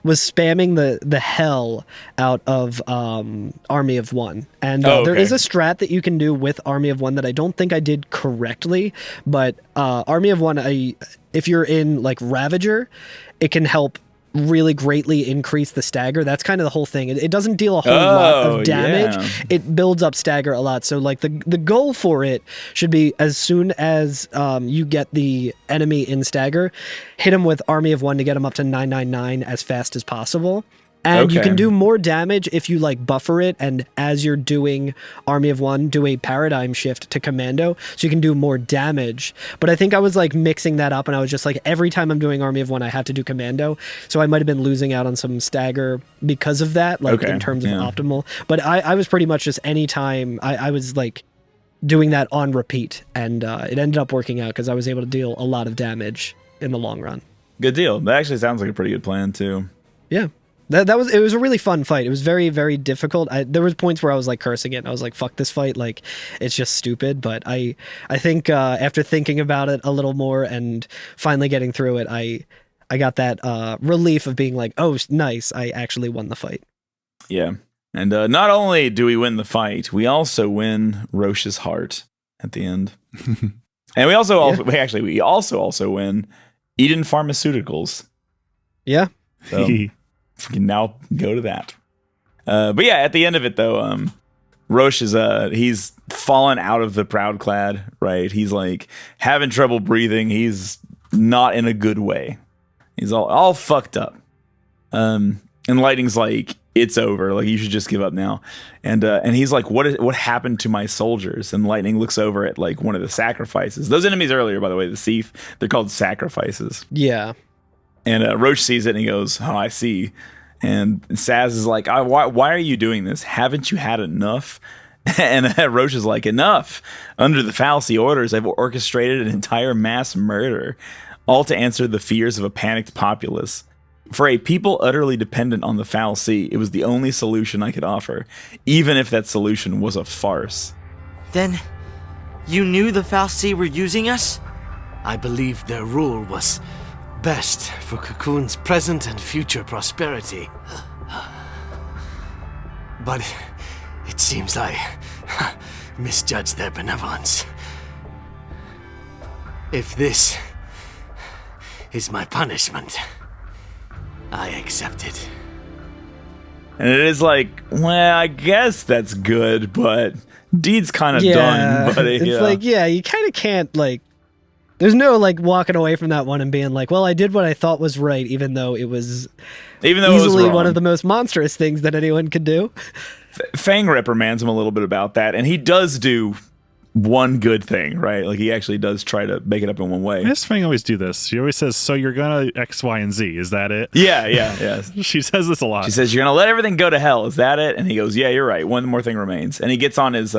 was spamming the hell out of Army of One. And there is a strat that you can do with Army of One that I don't think I did correctly, but Army of One, if you're in like Ravager, it can help really greatly increase the stagger. That's kind of the whole thing. It doesn't deal a whole lot of damage. Yeah. It builds up stagger a lot. So like the goal for it should be, as soon as you get the enemy in stagger, hit him with Army of One to get him up to 999 as fast as possible. And you can do more damage if you like buffer it, and as you're doing Army of One, do a paradigm shift to Commando, so you can do more damage. But I think I was like mixing that up, and I was just like, every time I'm doing Army of One, I have to do Commando. So I might have been losing out on some stagger because of that, like in terms of optimal. But I was pretty much just any time I was like doing that on repeat, and it ended up working out because I was able to deal a lot of damage in the long run. Good deal. That actually sounds like a pretty good plan too. Yeah. It was a really fun fight. It was very, very difficult. There was points where I was like cursing it. I was like, fuck this fight. Like, it's just stupid. But I think after thinking about it a little more and finally getting through it, I got that relief of being like, oh, nice. I actually won the fight. Yeah. And not only do we win the fight, we also win Roche's heart at the end. And we also win Eden Pharmaceuticals. Yeah. So we can now go to that. But yeah, at the end of it though, Roche is he's fallen out of the Proudclad, right? He's like having trouble breathing. He's not in a good way. He's all fucked up. And Lightning's like, it's over. Like, you should just give up now. And he's like, what happened to my soldiers? And Lightning looks over at like one of the sacrifices. Those enemies earlier, by the way, the Thief, they're called sacrifices. Yeah. And Roche sees it and he goes, oh, I see. And Saz is like, why are you doing this? Haven't you had enough? And Roche is like, enough. Under the fallacy orders, I've orchestrated an entire mass murder, all to answer the fears of a panicked populace. For a people utterly dependent on the fallacy, it was the only solution I could offer, even if that solution was a farce. Then You knew the Fal'Cie were using us? I believed their rule was best for Cocoon's present and future prosperity. But it seems I misjudged their benevolence. If this is my punishment, I accept it. And it is like, well, I guess that's good, but deed's kind of done, buddy. It's like, you kind of can't, like, there's no, like, walking away from that one and being like, well, I did what I thought was right, even though it was easily one of the most monstrous things that anyone could do. Fang reprimands him a little bit about that, and he does do one good thing, right? Like, he actually does try to make it up in one way. Why does Fang always do this? She always says, so you're gonna X, Y, and Z. Is that it? Yeah. She says this a lot. She says, you're gonna let everything go to hell. Is that it? And he goes, yeah, you're right. One more thing remains. And he gets on his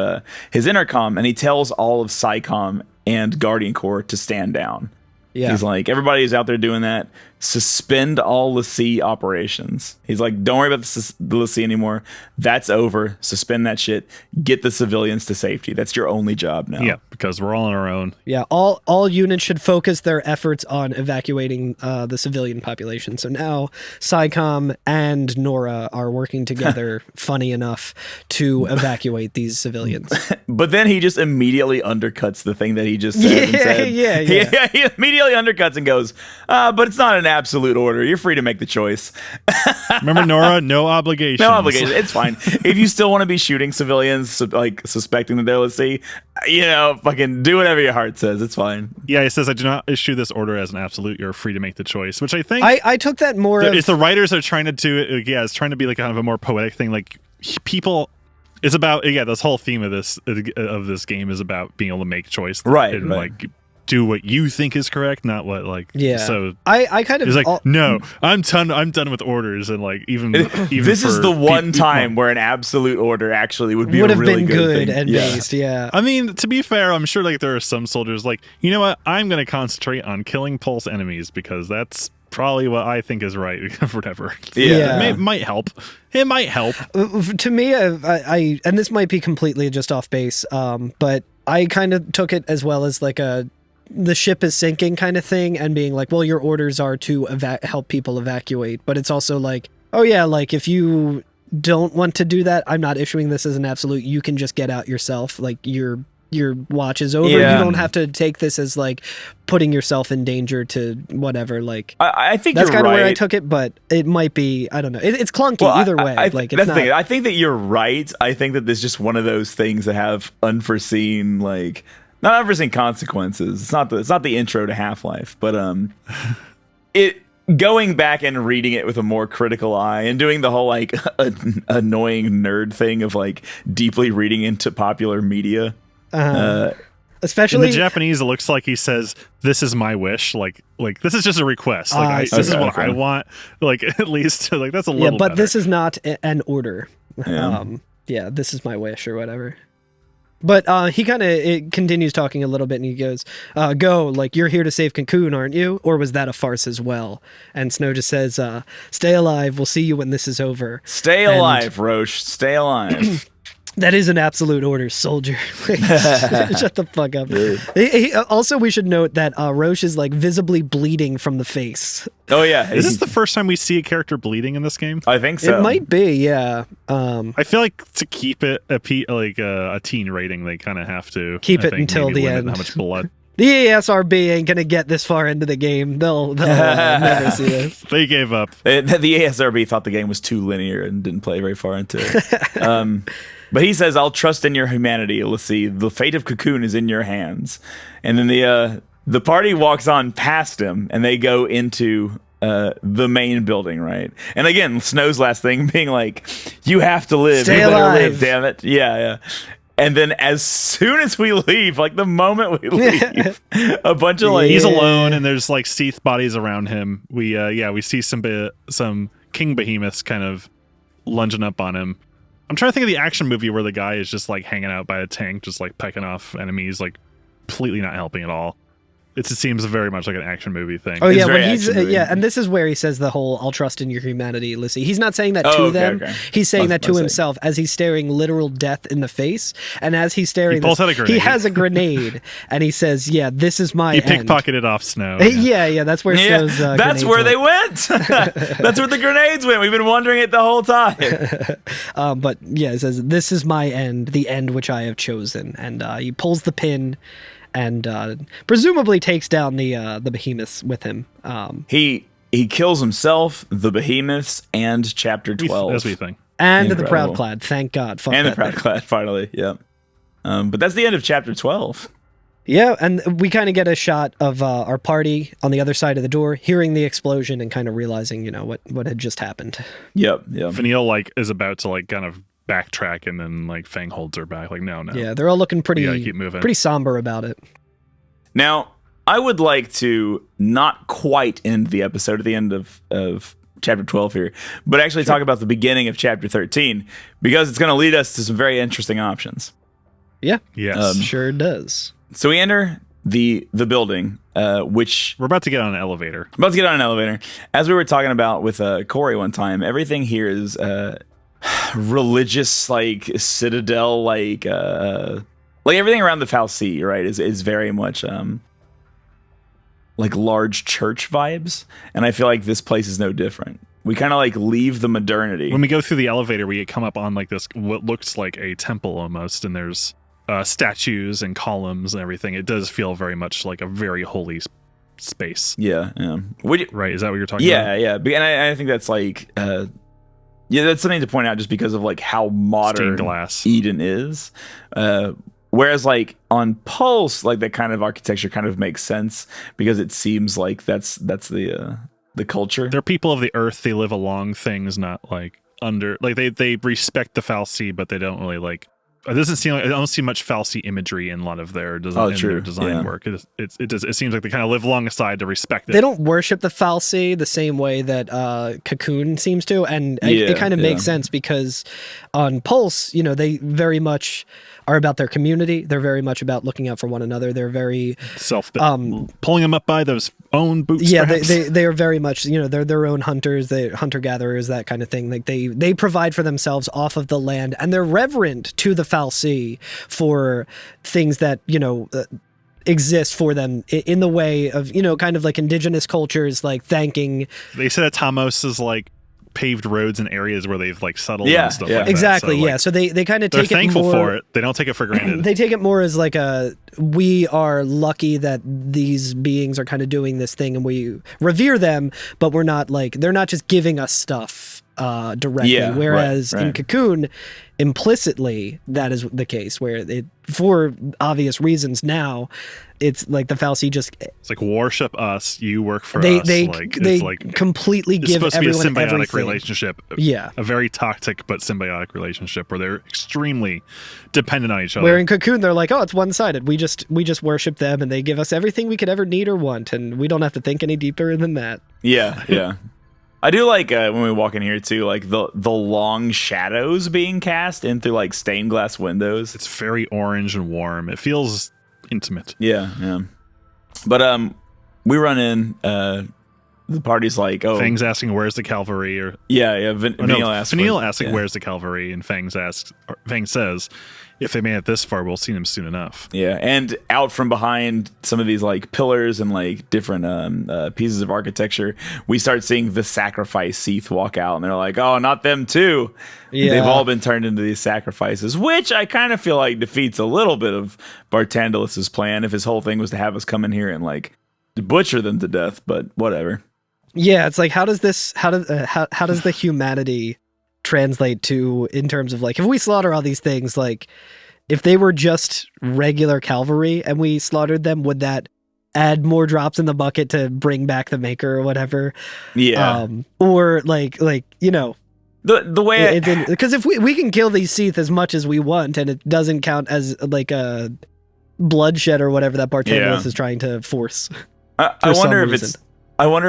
intercom, and he tells all of PsyCom and Guardian Corps to stand down. Yeah. He's like, everybody who's out there doing that, suspend all LaCie operations. He's like, don't worry about the LaCie anymore. That's over. Suspend that shit. Get the civilians to safety. That's your only job now. Yeah, because we're all on our own. Yeah, all units should focus their efforts on evacuating the civilian population. So now PsyCom and Nora are working together, funny enough, to evacuate these civilians. But then he just immediately undercuts the thing that he just said. He immediately undercuts and goes, but it's not an absolute order. You're free to make the choice. Remember, Nora, no obligations. No obligation. It's fine. If you still want to be shooting civilians, like suspecting that they're LaCie, fucking do whatever your heart says. It's fine. Yeah, he says, I do not issue this order as an absolute. You're free to make the choice, which I think I took that more. It's the writers are trying to do it. Yeah, it's trying to be like kind of a more poetic thing. Like people. It's about this whole theme of this game is about being able to make choice, right? And like do what you think is correct, not what like. Yeah. So I kind of it's like no, I'm done with orders, and like even this is the one time where an absolute order actually would have been good thing. and based. Yeah. I mean, to be fair, I'm sure like there are some soldiers like, you know what, I'm going to concentrate on killing Pulse enemies because that's probably what I think is right. Whatever. Yeah. It might help. It might help. To me, I and this might be completely just off base, but I kind of took it as well as like the ship is sinking kind of thing, and being like, well, your orders are to help people evacuate, but it's also like, oh yeah, like if you don't want to do that, I'm not issuing this as an absolute. You can just get out yourself. Like your watch is over. Yeah. You don't have to take this as like putting yourself in danger to whatever. Like I think that's kind of where I took it, but it might be, I don't know. It's clunky either way. Like it's that's not. the thing. I think that you're right. I think that there's just one of those things that have unforeseen, like not unforeseen consequences. It's not the intro to Half-Life, but it. Going back and reading it with a more critical eye and doing the whole like annoying nerd thing of like deeply reading into popular media. Especially in the Japanese, it looks like he says, "This is my wish." Like this is just a request. Like this is what I want. Like at least like that's a little. Yeah, but better. this is not an order. Yeah. This is my wish or whatever. But he kind of continues talking a little bit, and he goes, go, like, you're here to save Cocoon, aren't you? Or was that a farce as well? And Snow just says, stay alive. We'll see you when this is over. Stay alive, Roche. Stay alive. That is an absolute order, soldier. Shut the fuck up. Also, we should note that Roche is like visibly bleeding from the face. Oh yeah, is this the first time we see a character bleeding in this game? I think so. It might be, yeah. I feel like to keep it a teen rating, they kind of have to keep it until the end. How much blood? The ASRB ain't gonna get this far into the game. They'll never see this. They gave up. The ASRB thought the game was too linear and didn't play very far into it. But he says, I'll trust in your humanity. Let's see. The fate of Cocoon is in your hands. And then the party walks on past him, and they go into the main building, right? And again, Snow's last thing being like, you have to live. Stay you better alive. live, damn it. Yeah. And then as soon as we leave, like the moment we leave, a bunch of like... He's alone, and there's like Seath bodies around him. We see some king behemoths kind of lunging up on him. I'm trying to think of the action movie where the guy is just like hanging out by a tank, just like pecking off enemies, like completely not helping at all. It seems very much like an action movie thing. Oh It's yeah, very when he's action movie. and this is where he says the whole "I'll trust in your humanity, Lucy." He's not saying that to okay, them. okay. He's saying My that to mistake. himself as he's staring literal death in the face. And as he's staring, He pulls out a grenade. He has a grenade, and he says, "Yeah, this is my He end." pickpocketed off Snow. Yeah, that's where Yeah, Snow's. that's grenades where they went. went. That's where the grenades went. We've been wondering it the whole time. But yeah, it says, "This is my end, the end which I have chosen," and he pulls the pin, and presumably takes down the behemoths with him. He kills himself, the behemoths, and Chapter 12. That's what you think. And the Incredible. Proudclad, thank God. Fuck And the that thing. Proudclad, finally. Yep. But that's the end of Chapter 12. Yeah, and we kind of get a shot of our party on the other side of the door, hearing the explosion and kind of realizing, what had just happened. Yep. Vanille is about to kind of backtrack, and then Fang holds her back. No. Yeah, they're all looking You gotta keep moving. pretty somber about it. Now, I would like to not quite end the episode at the end of Chapter 12 here, but actually talk about the beginning of Chapter 13, because it's going to lead us to some very interesting options. Yeah, Yes. sure does. So we enter the building, which We're about to get on an elevator. about to get on an elevator. As we were talking about with Corey one time, everything here is religious, citadel, everything around the Fal'Cie, right, is very much large church vibes, and I feel like this place is no different. We kind of leave the modernity. When we go through the elevator, we come up on this what looks like a temple almost, and there's statues and columns and everything. It does feel very much like a very holy space. Yeah. Right? Is that what you're talking about? Yeah. And I think that's that's something to point out, just because of how modern Stained glass. Eden is. Whereas on Pulse, that kind of architecture kind of makes sense, because it seems like that's the culture. They're people of the earth. They live along things, not under. They respect the Fal'Cie, but they don't really It doesn't seem I don't see much Fal'Cie imagery in a lot of their design, true. design work. It seems like they kind of live alongside to respect it. They don't worship the Fal'Cie the same way that Cocoon seems to, and it kind of makes sense, because on Pulse, they very much are about their community. They're very much about looking out for one another. They're very pulling them up by those own boots. Yeah, perhaps? they are very much, they're their own hunters, they hunter gatherers, that kind of thing. They provide for themselves off of the land, and they're reverent to the Fal'Cie for things that exist for them in the way of kind of indigenous cultures, thanking. They said that Tamos is paved roads in areas where they've settled Yeah, and stuff yeah. like Exactly, that. So, yeah. So they kind of they're take it thankful more, for it. They don't take it for granted. They take it more as we are lucky that these beings are kind of doing this thing, and we revere them, but we're not they're not just giving us stuff directly. Yeah, Whereas right. in Cocoon, implicitly that is the case, where for obvious reasons now, it's the Fal'Cie just It's worship us, you work for they us. they It's completely it's give supposed to be a everyone symbiotic everything. relationship. Yeah. A very toxic but symbiotic relationship where they're extremely dependent on each other. Where in Cocoon they're oh, it's one-sided. We just worship them, and they give us everything we could ever need or want, and we don't have to think any deeper than that. Yeah. I do when we walk in here too, the long shadows being cast in through stained glass windows. It's very orange and warm. It feels intimate. Yeah. But we run in. The party's oh, Fang's asking where's the cavalry, or Vanille asks. Vanille asking where's the cavalry, and Fang says, if they made it this far, we'll see them soon enough. Yeah, and out from behind some of these pillars and different pieces of architecture, we start seeing the sacrifice Seath walk out, and they're oh, not them too. Yeah. They've all been turned into these sacrifices, which I kind of feel defeats a little bit of Bartandalus's plan, if his whole thing was to have us come in here and butcher them to death. But whatever. Yeah, it's how does the humanity translate to, in terms of if we slaughter all these things, if they were just regular cavalry and we slaughtered them, would that add more drops in the bucket to bring back the maker or whatever? Yeah. Or the way because if we can kill these Seath as much as we want, and it doesn't count as a bloodshed or whatever that Bartandalus is trying to force. I wonder if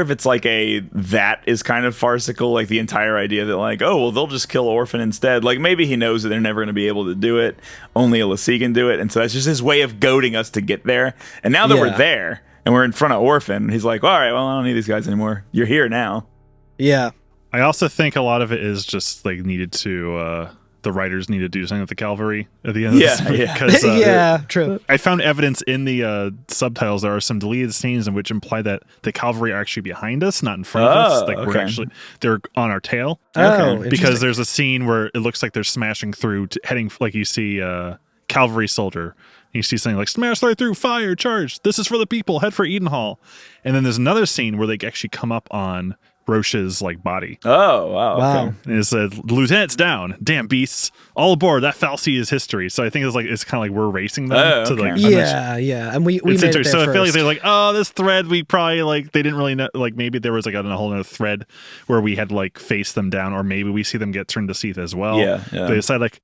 it's that is kind of farcical, the entire idea that oh, well, they'll just kill Orphan instead. Maybe he knows that they're never going to be able to do it. Only a Lassie can do it, and so that's just his way of goading us to get there. And now that we're there, and we're in front of Orphan. He's like, all right, well, I don't need these guys anymore. You're here now. Yeah. I also think a lot of it is just like needed to the writers need to do something with the cavalry at the end of this movie, because yeah, true. I found evidence in the subtitles. There are some deleted scenes in which imply that the cavalry are actually behind us, not in front of us. Like they're on our tail. Because there's a scene where it looks like they're smashing through, heading like you see cavalry soldier. You see something like smash right through, fire, charge. This is for the people. Head for Edenhall. And then there's another scene where they actually come up on Roche's like body. Oh, wow. Okay. And it said, "Lieutenant's down. Damn beasts. All aboard. That fallacy is history." So I think it's kind of like we're racing them to like. Yeah. And we made it there so first. I feel like they're like, oh, this thread we probably like they didn't really know, like maybe there was like a whole other thread where we had like faced them down, or maybe we see them get turned to Seath as well. Yeah. They decide like,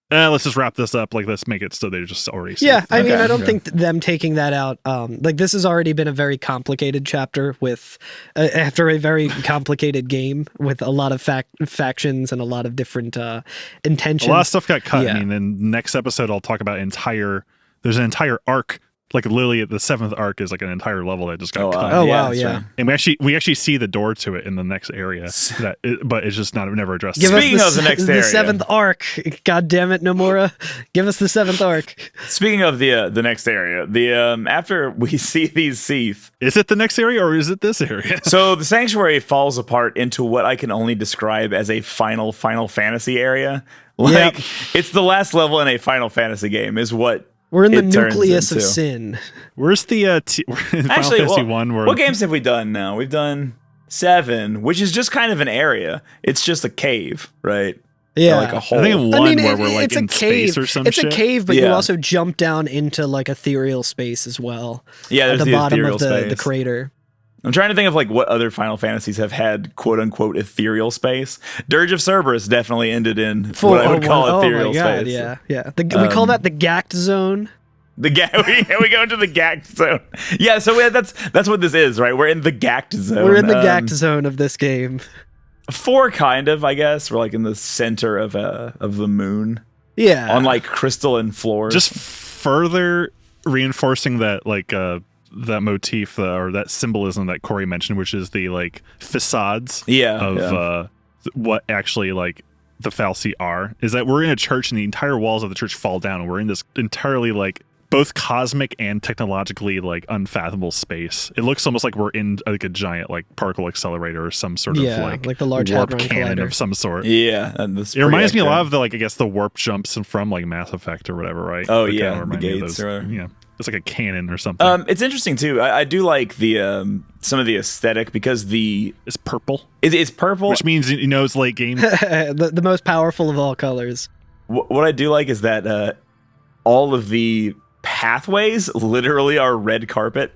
let's just wrap this up. Like, let's make it so they're just already Seath. Yeah, I mean, I don't think them taking that out. Like, this has already been a very complicated chapter with after a very complicated game with a lot of factions and a lot of different intentions. A lot of stuff got cut. Yeah. I mean, then next episode I'll talk about there's an entire arc. Like literally, the 7th arc is like an entire level that just got cut. Oh wow, yeah. Right. And we actually see the door to it in the next area, but it's just never addressed. Speaking of the next area, the 7th arc. God damn it, Nomura, give us the 7th arc. Speaking of the next area, after we see these Seath, is it the next area or is it this area? So the sanctuary falls apart into what I can only describe as a Final Fantasy area. Like it's the last level in a Final Fantasy game is what. We're in the nucleus of sin. Where's the Final Fantasy 1? What games have we done now? We've done 7, which is just kind of an area. It's just a cave, right? Yeah, like a hole. I think in 1 where we're like in space or some shit. It's a cave, but you also jump down into like ethereal space as well. Yeah, there's at the bottom of space. the crater. I'm trying to think of like what other Final Fantasies have had quote unquote ethereal space. Dirge of Cerberus definitely ended in what I would call ethereal space. Yeah. We call that the Gact zone. We go into the Gact zone. Yeah, so that's what this is, right? We're in the Gact zone. We're in the Gact zone of this game. 4 kind of, I guess. We're like in the center of the moon. Yeah, on like crystalline floors. Just further reinforcing that like that motif or that symbolism that Corey mentioned, which is the like facades of what actually like the fal'Cie are, is that we're in a church and the entire walls of the church fall down and we're in this entirely like both cosmic and technologically like unfathomable space. It looks almost like we're in like a giant like particle accelerator or some sort of like the Large warp Hadron cannon Collider of some sort. Yeah, it reminds me a lot of the like I guess the warp jumps from like Mass Effect or whatever, right? Oh They yeah, kinda the remind me of gates. those. Yeah, it's like a cannon or something. It's interesting too. I do like the some of the aesthetic because it's purple. It's purple, which means it's late game. the most powerful of all colors. What I do like is that all of the pathways literally are red carpet.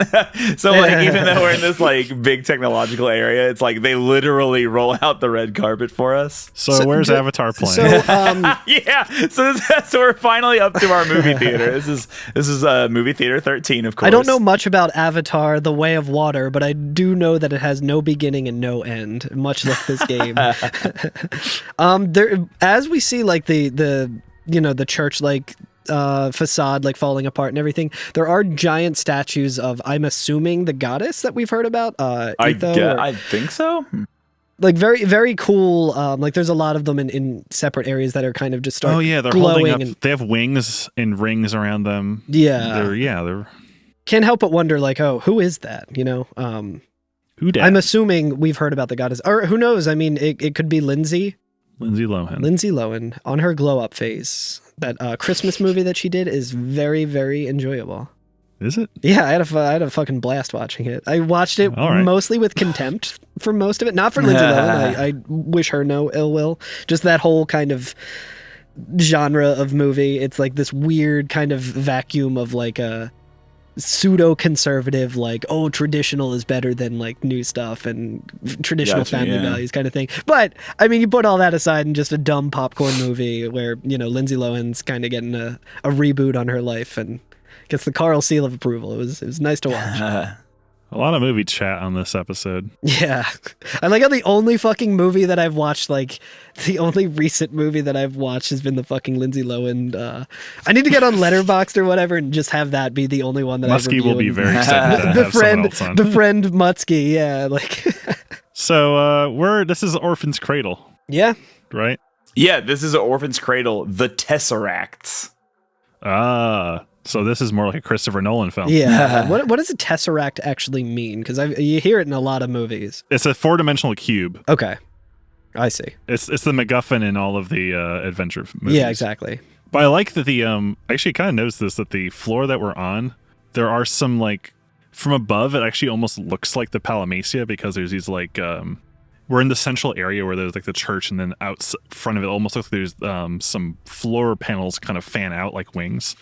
So like even though we're in this like big technological area, it's like they literally roll out the red carpet for us. So where's Avatar playing? So yeah, so we're finally up to our movie theater. This is movie theater 13, of course. I don't know much about Avatar: The Way of Water, but I do know that it has no beginning and no end, much like this game. There, as we see like the church like facade like falling apart and everything, there are giant statues of, I'm assuming, the goddess that we've heard about, I think so. Like very, very cool. Like there's a lot of them in separate areas that are kind of just start they're glowing holding up. They have wings and rings around them. They're can't help but wonder like, oh, who is that? Who dat? I'm assuming we've heard about the goddess, or who knows? I mean, it could be Lindsay Lohan on her glow up phase. That Christmas movie that she did is very, very enjoyable. Is it? Yeah, I had a fucking blast watching it. I watched it mostly with contempt for most of it. Not for Lindsay Lohan. I wish her no ill will. Just that whole kind of genre of movie. It's like this weird kind of vacuum of like a pseudo-conservative, like, oh, traditional is better than like new stuff and traditional family values kind of thing. But I mean, you put all that aside in just a dumb popcorn movie where Lindsay Lohan's kind of getting a reboot on her life and gets the Carl seal of approval. It was nice to watch. A lot of movie chat on this episode. Yeah. I like how the only fucking movie that I've watched, like, the only recent movie that I've watched has been the fucking Lindsay Lohan. I need to get on Letterboxd or whatever and just have that be the only one that I review. Muskie will be very excited to have someone else on. Befriend Mutsky, yeah. Like. So, this is Orphan's Cradle. Yeah. Right? Yeah, this is Orphan's Cradle, The Tesseracts. So this is more like a Christopher Nolan film. Yeah. What does a tesseract actually mean? Because you hear it in a lot of movies. It's a 4-dimensional cube. Okay, I see. It's the MacGuffin in all of the adventure movies. Yeah, exactly. But I like that the actually kind of noticed this, that the floor that we're on, there are some like from above. It actually almost looks like the Palamacia because there's these like we're in the central area where there's like the church, and then out front of it almost looks like there's some floor panels kind of fan out like wings.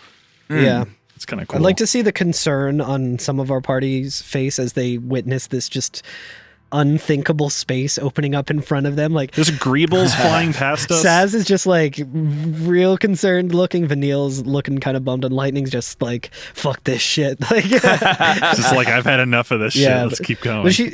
Yeah. It's kind of cool. I'd like to see the concern on some of our party's face as they witness this just unthinkable space opening up in front of them. Like, there's greebles flying past us. Saz is just like real concerned looking. Vanille's looking kind of bummed, and Lightning's just like, fuck this shit. Like, just like, I've had enough of this shit. Let's keep going. What she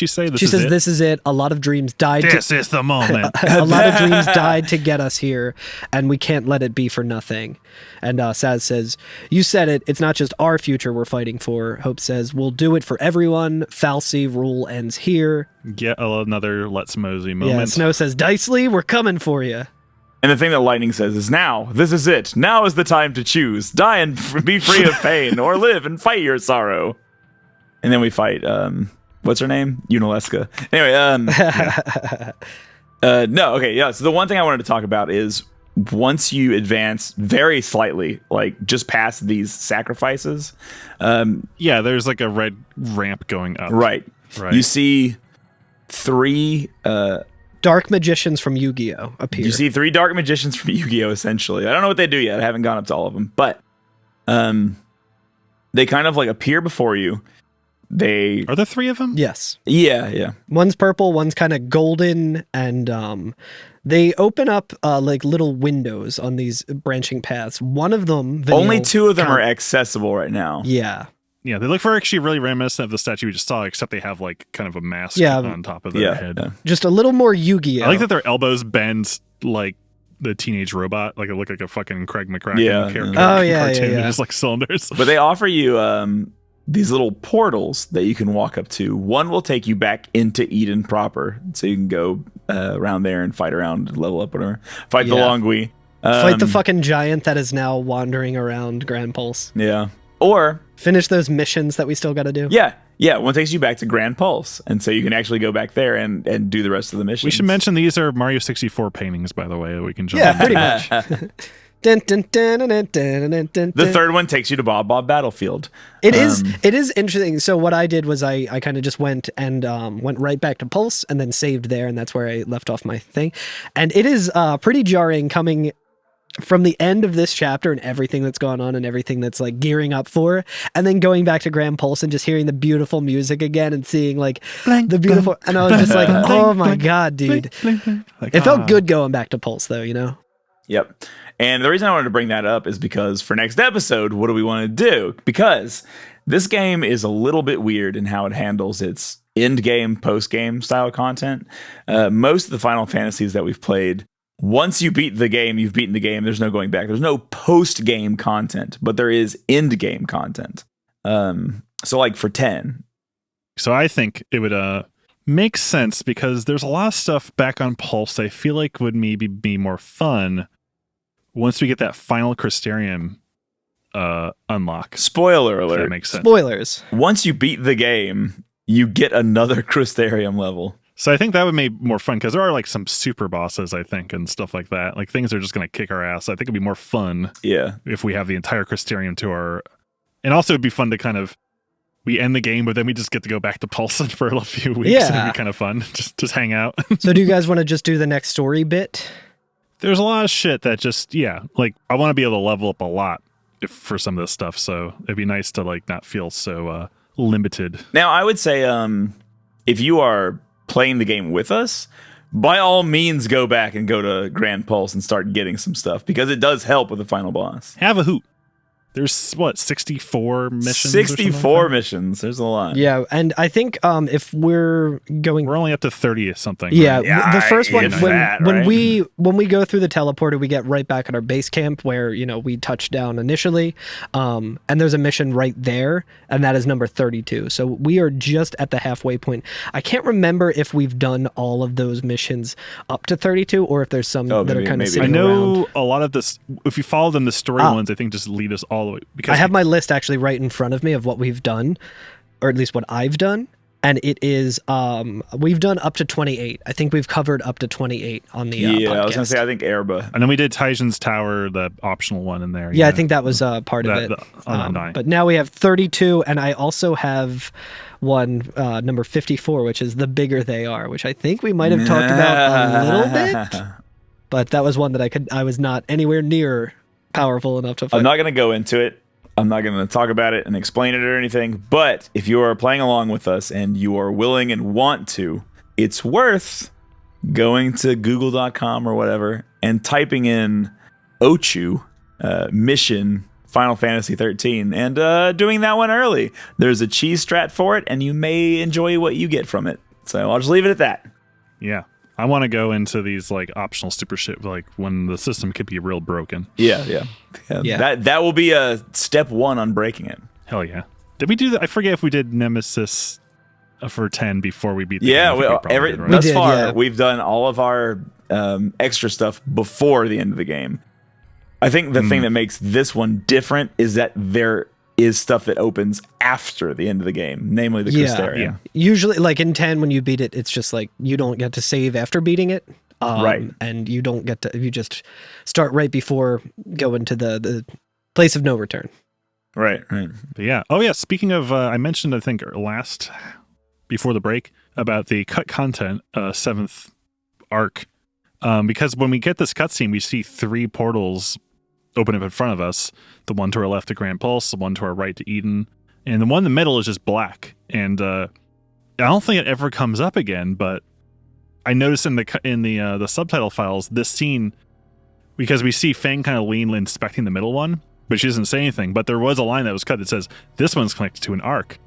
say? She says, "This is it. A lot of dreams died. This is the moment. A lot of dreams died to get us here, and we can't let it be for nothing." And Saz says, "You said it. It's not just our future we're fighting for." Hope says, "We'll do it for everyone. Falsy rule ends here." Get another Let's Mosey moment. Yeah, Snow says, "Dicely, we're coming for you." And the thing that Lightning says is, now, this is it. Now is the time to choose. Die and be free of pain, or live and fight your sorrow. And then we fight, what's her name? Unaleska. Anyway, so the one thing I wanted to talk about is, once you advance very slightly, like just past these sacrifices. There's like a red ramp going up. Right. You see 3 dark magicians from Yu-Gi-Oh! Appear. You see 3 dark magicians from Yu-Gi-Oh! Essentially. I don't know what they do yet. I haven't gone up to all of them. But they kind of like appear before you. Are there 3 of them? Yes. Yeah. One's purple, one's kind of golden, and they open up like little windows on these branching paths. One of them... Only 2 of them are accessible right now. Yeah. Yeah, they look for actually really reminiscent of the statue we just saw, except they have like kind of a mask on top of their head. Yeah. Just a little more Yu-Gi-Oh! I like that their elbows bend like the teenage robot. Like, it looked like a fucking Craig McCracken cartoon. They're just like cylinders. But they offer you these little portals that you can walk up to. One will take you back into Eden proper, so you can go around there and fight around, level up, whatever. Fight the Longui. Fight the fucking giant that is now wandering around Grand Pulse. Yeah. Or finish those missions that we still got to do. Yeah, one takes you back to Grand Pulse, and so you can actually go back there and do the rest of the missions. We should mention these are Mario 64 paintings, by the way, that we can jump into. Pretty much. The third one takes you to Bob Battlefield. It is interesting. So what I did was I kind of just went and went right back to Pulse and then saved there, and that's where I left off my thing. And it is pretty jarring coming from the end of this chapter and everything that's gone on and everything that's like gearing up for, and then going back to Grand Pulse and just hearing the beautiful music again and seeing like the beautiful, and I was just like, oh my god, dude. It felt good going back to Pulse though, you know? Yep. And the reason I wanted to bring that up is because for next episode, what do we want to do? Because this game is a little bit weird in how it handles its end game, post game style content. Most of the Final Fantasies that we've played, once you beat the game, you've beaten the game. There's no going back. There's no post-game content, but there is end-game content. So like for 10. So I think it would make sense because there's a lot of stuff back on Pulse I feel like would maybe be more fun once we get that final Crystarium unlock. Spoiler alert. That makes sense. Spoilers. Once you beat the game, you get another Crystarium level. So I think that would make more fun because there are like some super bosses, I think, and stuff like that. Like things are just going to kick our ass. I think it'd be more fun if we have the entire Crystarium to our... And also it'd be fun to kind of... We end the game, but then we just get to go back to Pulse for a few weeks. Yeah. It'd be kind of fun. Just hang out. So do you guys want to just do the next story bit? There's a lot of shit that just, like I want to be able to level up a lot for some of this stuff. So it'd be nice to like not feel so limited. Now, I would say if you are playing the game with us, by all means go back and go to Grand Pulse and start getting some stuff because it does help with the final boss. Have a hoot. There's what, 64 missions? 64 missions. There's a lot. Yeah, and I think if we're only up to 30 or something. Yeah, right? the first one when right? we go through the teleporter, we get right back at our base camp where we touched down initially, and there's a mission right there, and that is number 32. So we are just at the halfway point. I can't remember if we've done all of those missions up to 32, or if there's some that are kind of sitting I know around. a lot of this. If you follow them, the story ones, I think just lead us all the way. Because I have my list actually right in front of me of what we've done, or at least what I've done. And it is, we've done up to 28. I think we've covered up to 28 on the podcast. I was going to say, I think Erba. And then we did Taijan's Tower, the optional one in there. Yeah, I think that was part of it. But now we have 32, and I also have one, number 54, which is The Bigger They Are, which I think we might have talked about a little bit. But that was one that I was not anywhere near powerful enough to fight. I'm not going to go into it. I'm not going to talk about it and explain it or anything, but if you are playing along with us and you are willing and want to, it's worth going to google.com or whatever and typing in Ochu mission Final Fantasy 13 and doing that one early. There's a cheese strat for it, and you may enjoy what you get from it. So I'll just leave it at that. Yeah. I want to go into these like optional super shit, like when the system could be real broken. Yeah. That will be a step one on breaking it. Hell yeah. Did we do that? I forget if we did Nemesis for 10 before we beat the game. Right? Thus far, we've done all of our extra stuff before the end of the game. I think the thing that makes this one different is that there is stuff that opens after the end of the game, namely the Crystarium. Yeah. Usually, like in 10, when you beat it, it's just like you don't get to save after beating it. Right. And you don't get to, you just start right before going to the place of no return. Right. But yeah. Oh, yeah. Speaking of, I mentioned, I think, before the break, about the cut content, 7th arc. Because when we get this cutscene, we see 3 portals open up in front of us. The one to our left to Grand Pulse, the one to our right to Eden, and the one in the middle is just black. And I don't think it ever comes up again, but I noticed in the subtitle files this scene, because we see Fang kind of lean inspecting the middle one, but she doesn't say anything. But there was a line that was cut that says this one's connected to an arc.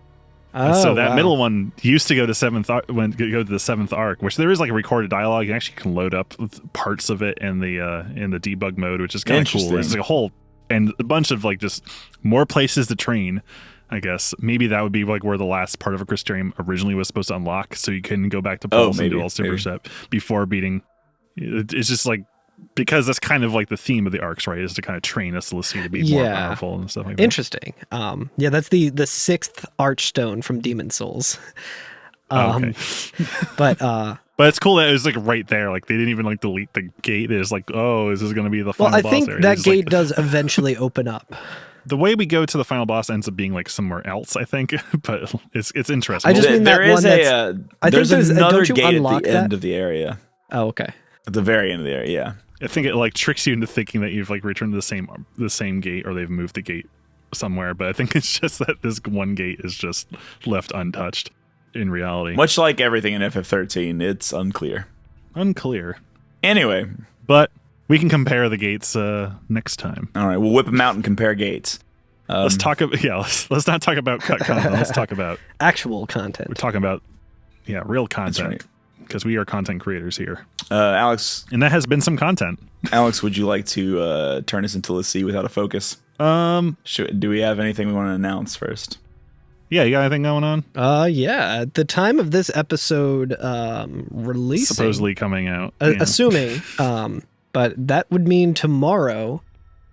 And so that middle one used to go to the 7th arc, which there is like a recorded dialogue. You actually can load up parts of it in the debug mode, which is kind of cool. It's like a whole and a bunch of like just more places to train. I guess maybe that would be like where the last part of a Crystarium originally was supposed to unlock, so you can go back to Pulse and do all super step before beating. It's just like, because that's kind of like the theme of the arcs, right? Is to kind of train us to be more powerful and stuff like that. Interesting. That's the 6th Archstone from Demon Souls. Okay. But it's cool that it was like right there. Like they didn't even like delete the gate. It's like, oh, is this going to be the final boss? Well, I think area? that gate does eventually open up. The way we go to the final boss ends up being like somewhere else, I think. But it's interesting. I just mean that one there's another gate at the end of the area. Oh, okay. At the very end of the area, yeah. I think it like tricks you into thinking that you've like returned to the same gate, or they've moved the gate somewhere. But I think it's just that this one gate is just left untouched in reality. Much like everything in FF13, it's unclear. Anyway, but we can compare the gates next time. All right, we'll whip them out and compare gates. Let's talk about let's not talk about cut content. Let's talk about actual content. We're talking about real content. Because we are content creators here. Alex. And that has been some content. Alex, would you like to turn us into Let's See without a focus? Do we have anything we want to announce first? Yeah, you got anything going on? Yeah. At the time of this episode releasing... supposedly coming out. Assuming. But that would mean tomorrow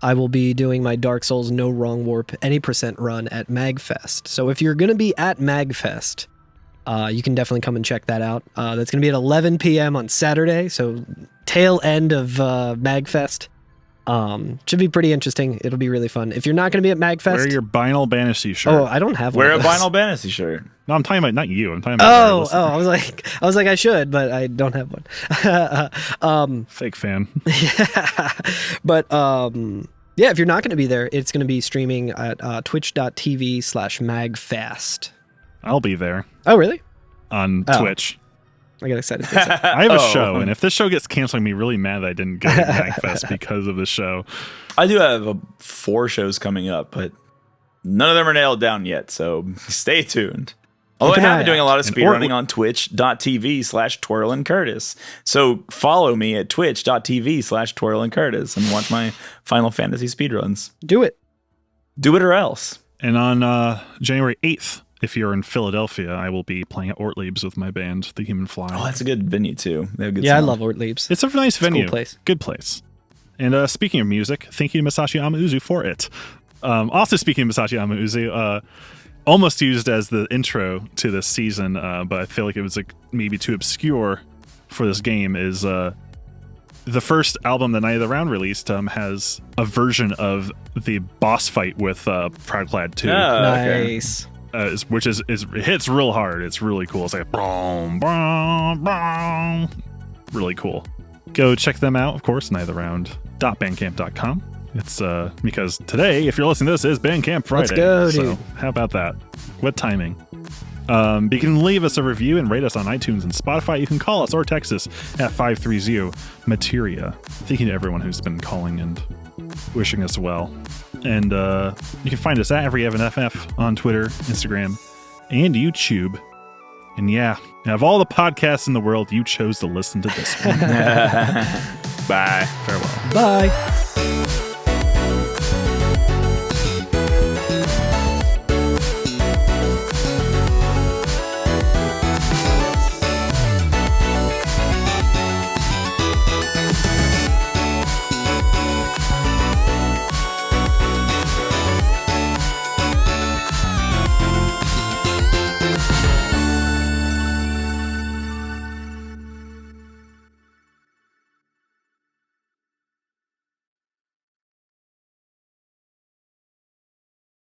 I will be doing my Dark Souls No Wrong Warp any % run at MagFest. So if you're going to be at MagFest... you can definitely come and check that out. That's going to be at 11 p.m. on Saturday, so tail end of MagFest. Should be pretty interesting. It'll be really fun. If you're not going to be at MagFest... Wear your Vinyl Banishee shirt. Oh, I don't have one. Wear a Vinyl Banishee shirt. No, I'm talking about not you. I'm talking about... I was like, I should, but I don't have one. Fake fan. Yeah. But... yeah, if you're not going to be there, it's going to be streaming at twitch.tv/magfast. I'll be there. Oh, really? On Twitch. I get excited for this. I have a show, and if this show gets canceled, I'm going to be really mad that I didn't go to MagFest because of the show. I do have 4 shows coming up, but none of them are nailed down yet, so stay tuned. Although I have been doing a lot of speedrunning on twitch.tv/TwirlingCurtis. So follow me at twitch.tv/TwirlingCurtis and watch my Final Fantasy speedruns. Do it. Do it or else. And on January 8th, if you're in Philadelphia, I will be playing at Ortlieb's with my band, The Human Fly. Oh, that's a good venue, too. They have good Yeah, sound. I love Ortlieb's. It's a nice venue. Cool place. Good place. And speaking of music, thank you to Masashi Amauzu for it. Also speaking of Masashi Amauzu, almost used as the intro to this season, but I feel like it was maybe too obscure for this game, is the first album that Night of the Round released has a version of the boss fight with Proudclad 2. Nice. Which it hits real hard. It's really cool. It's like boom, boom, boom. Really cool. Go check them out, of course, nightoftheround.bandcamp.com. It's because today, if you're listening to this, is Bandcamp Friday. Let's go, so dude. How about that? What timing? But you can leave us a review and rate us on iTunes and Spotify. You can call us or text us at 530-MATERIA. Thank you to everyone who's been calling and wishing us well. And you can find us at EveryEvanFF on Twitter, Instagram, and YouTube. And yeah, out of all the podcasts in the world, you chose to listen to this one. Bye. Farewell. Bye.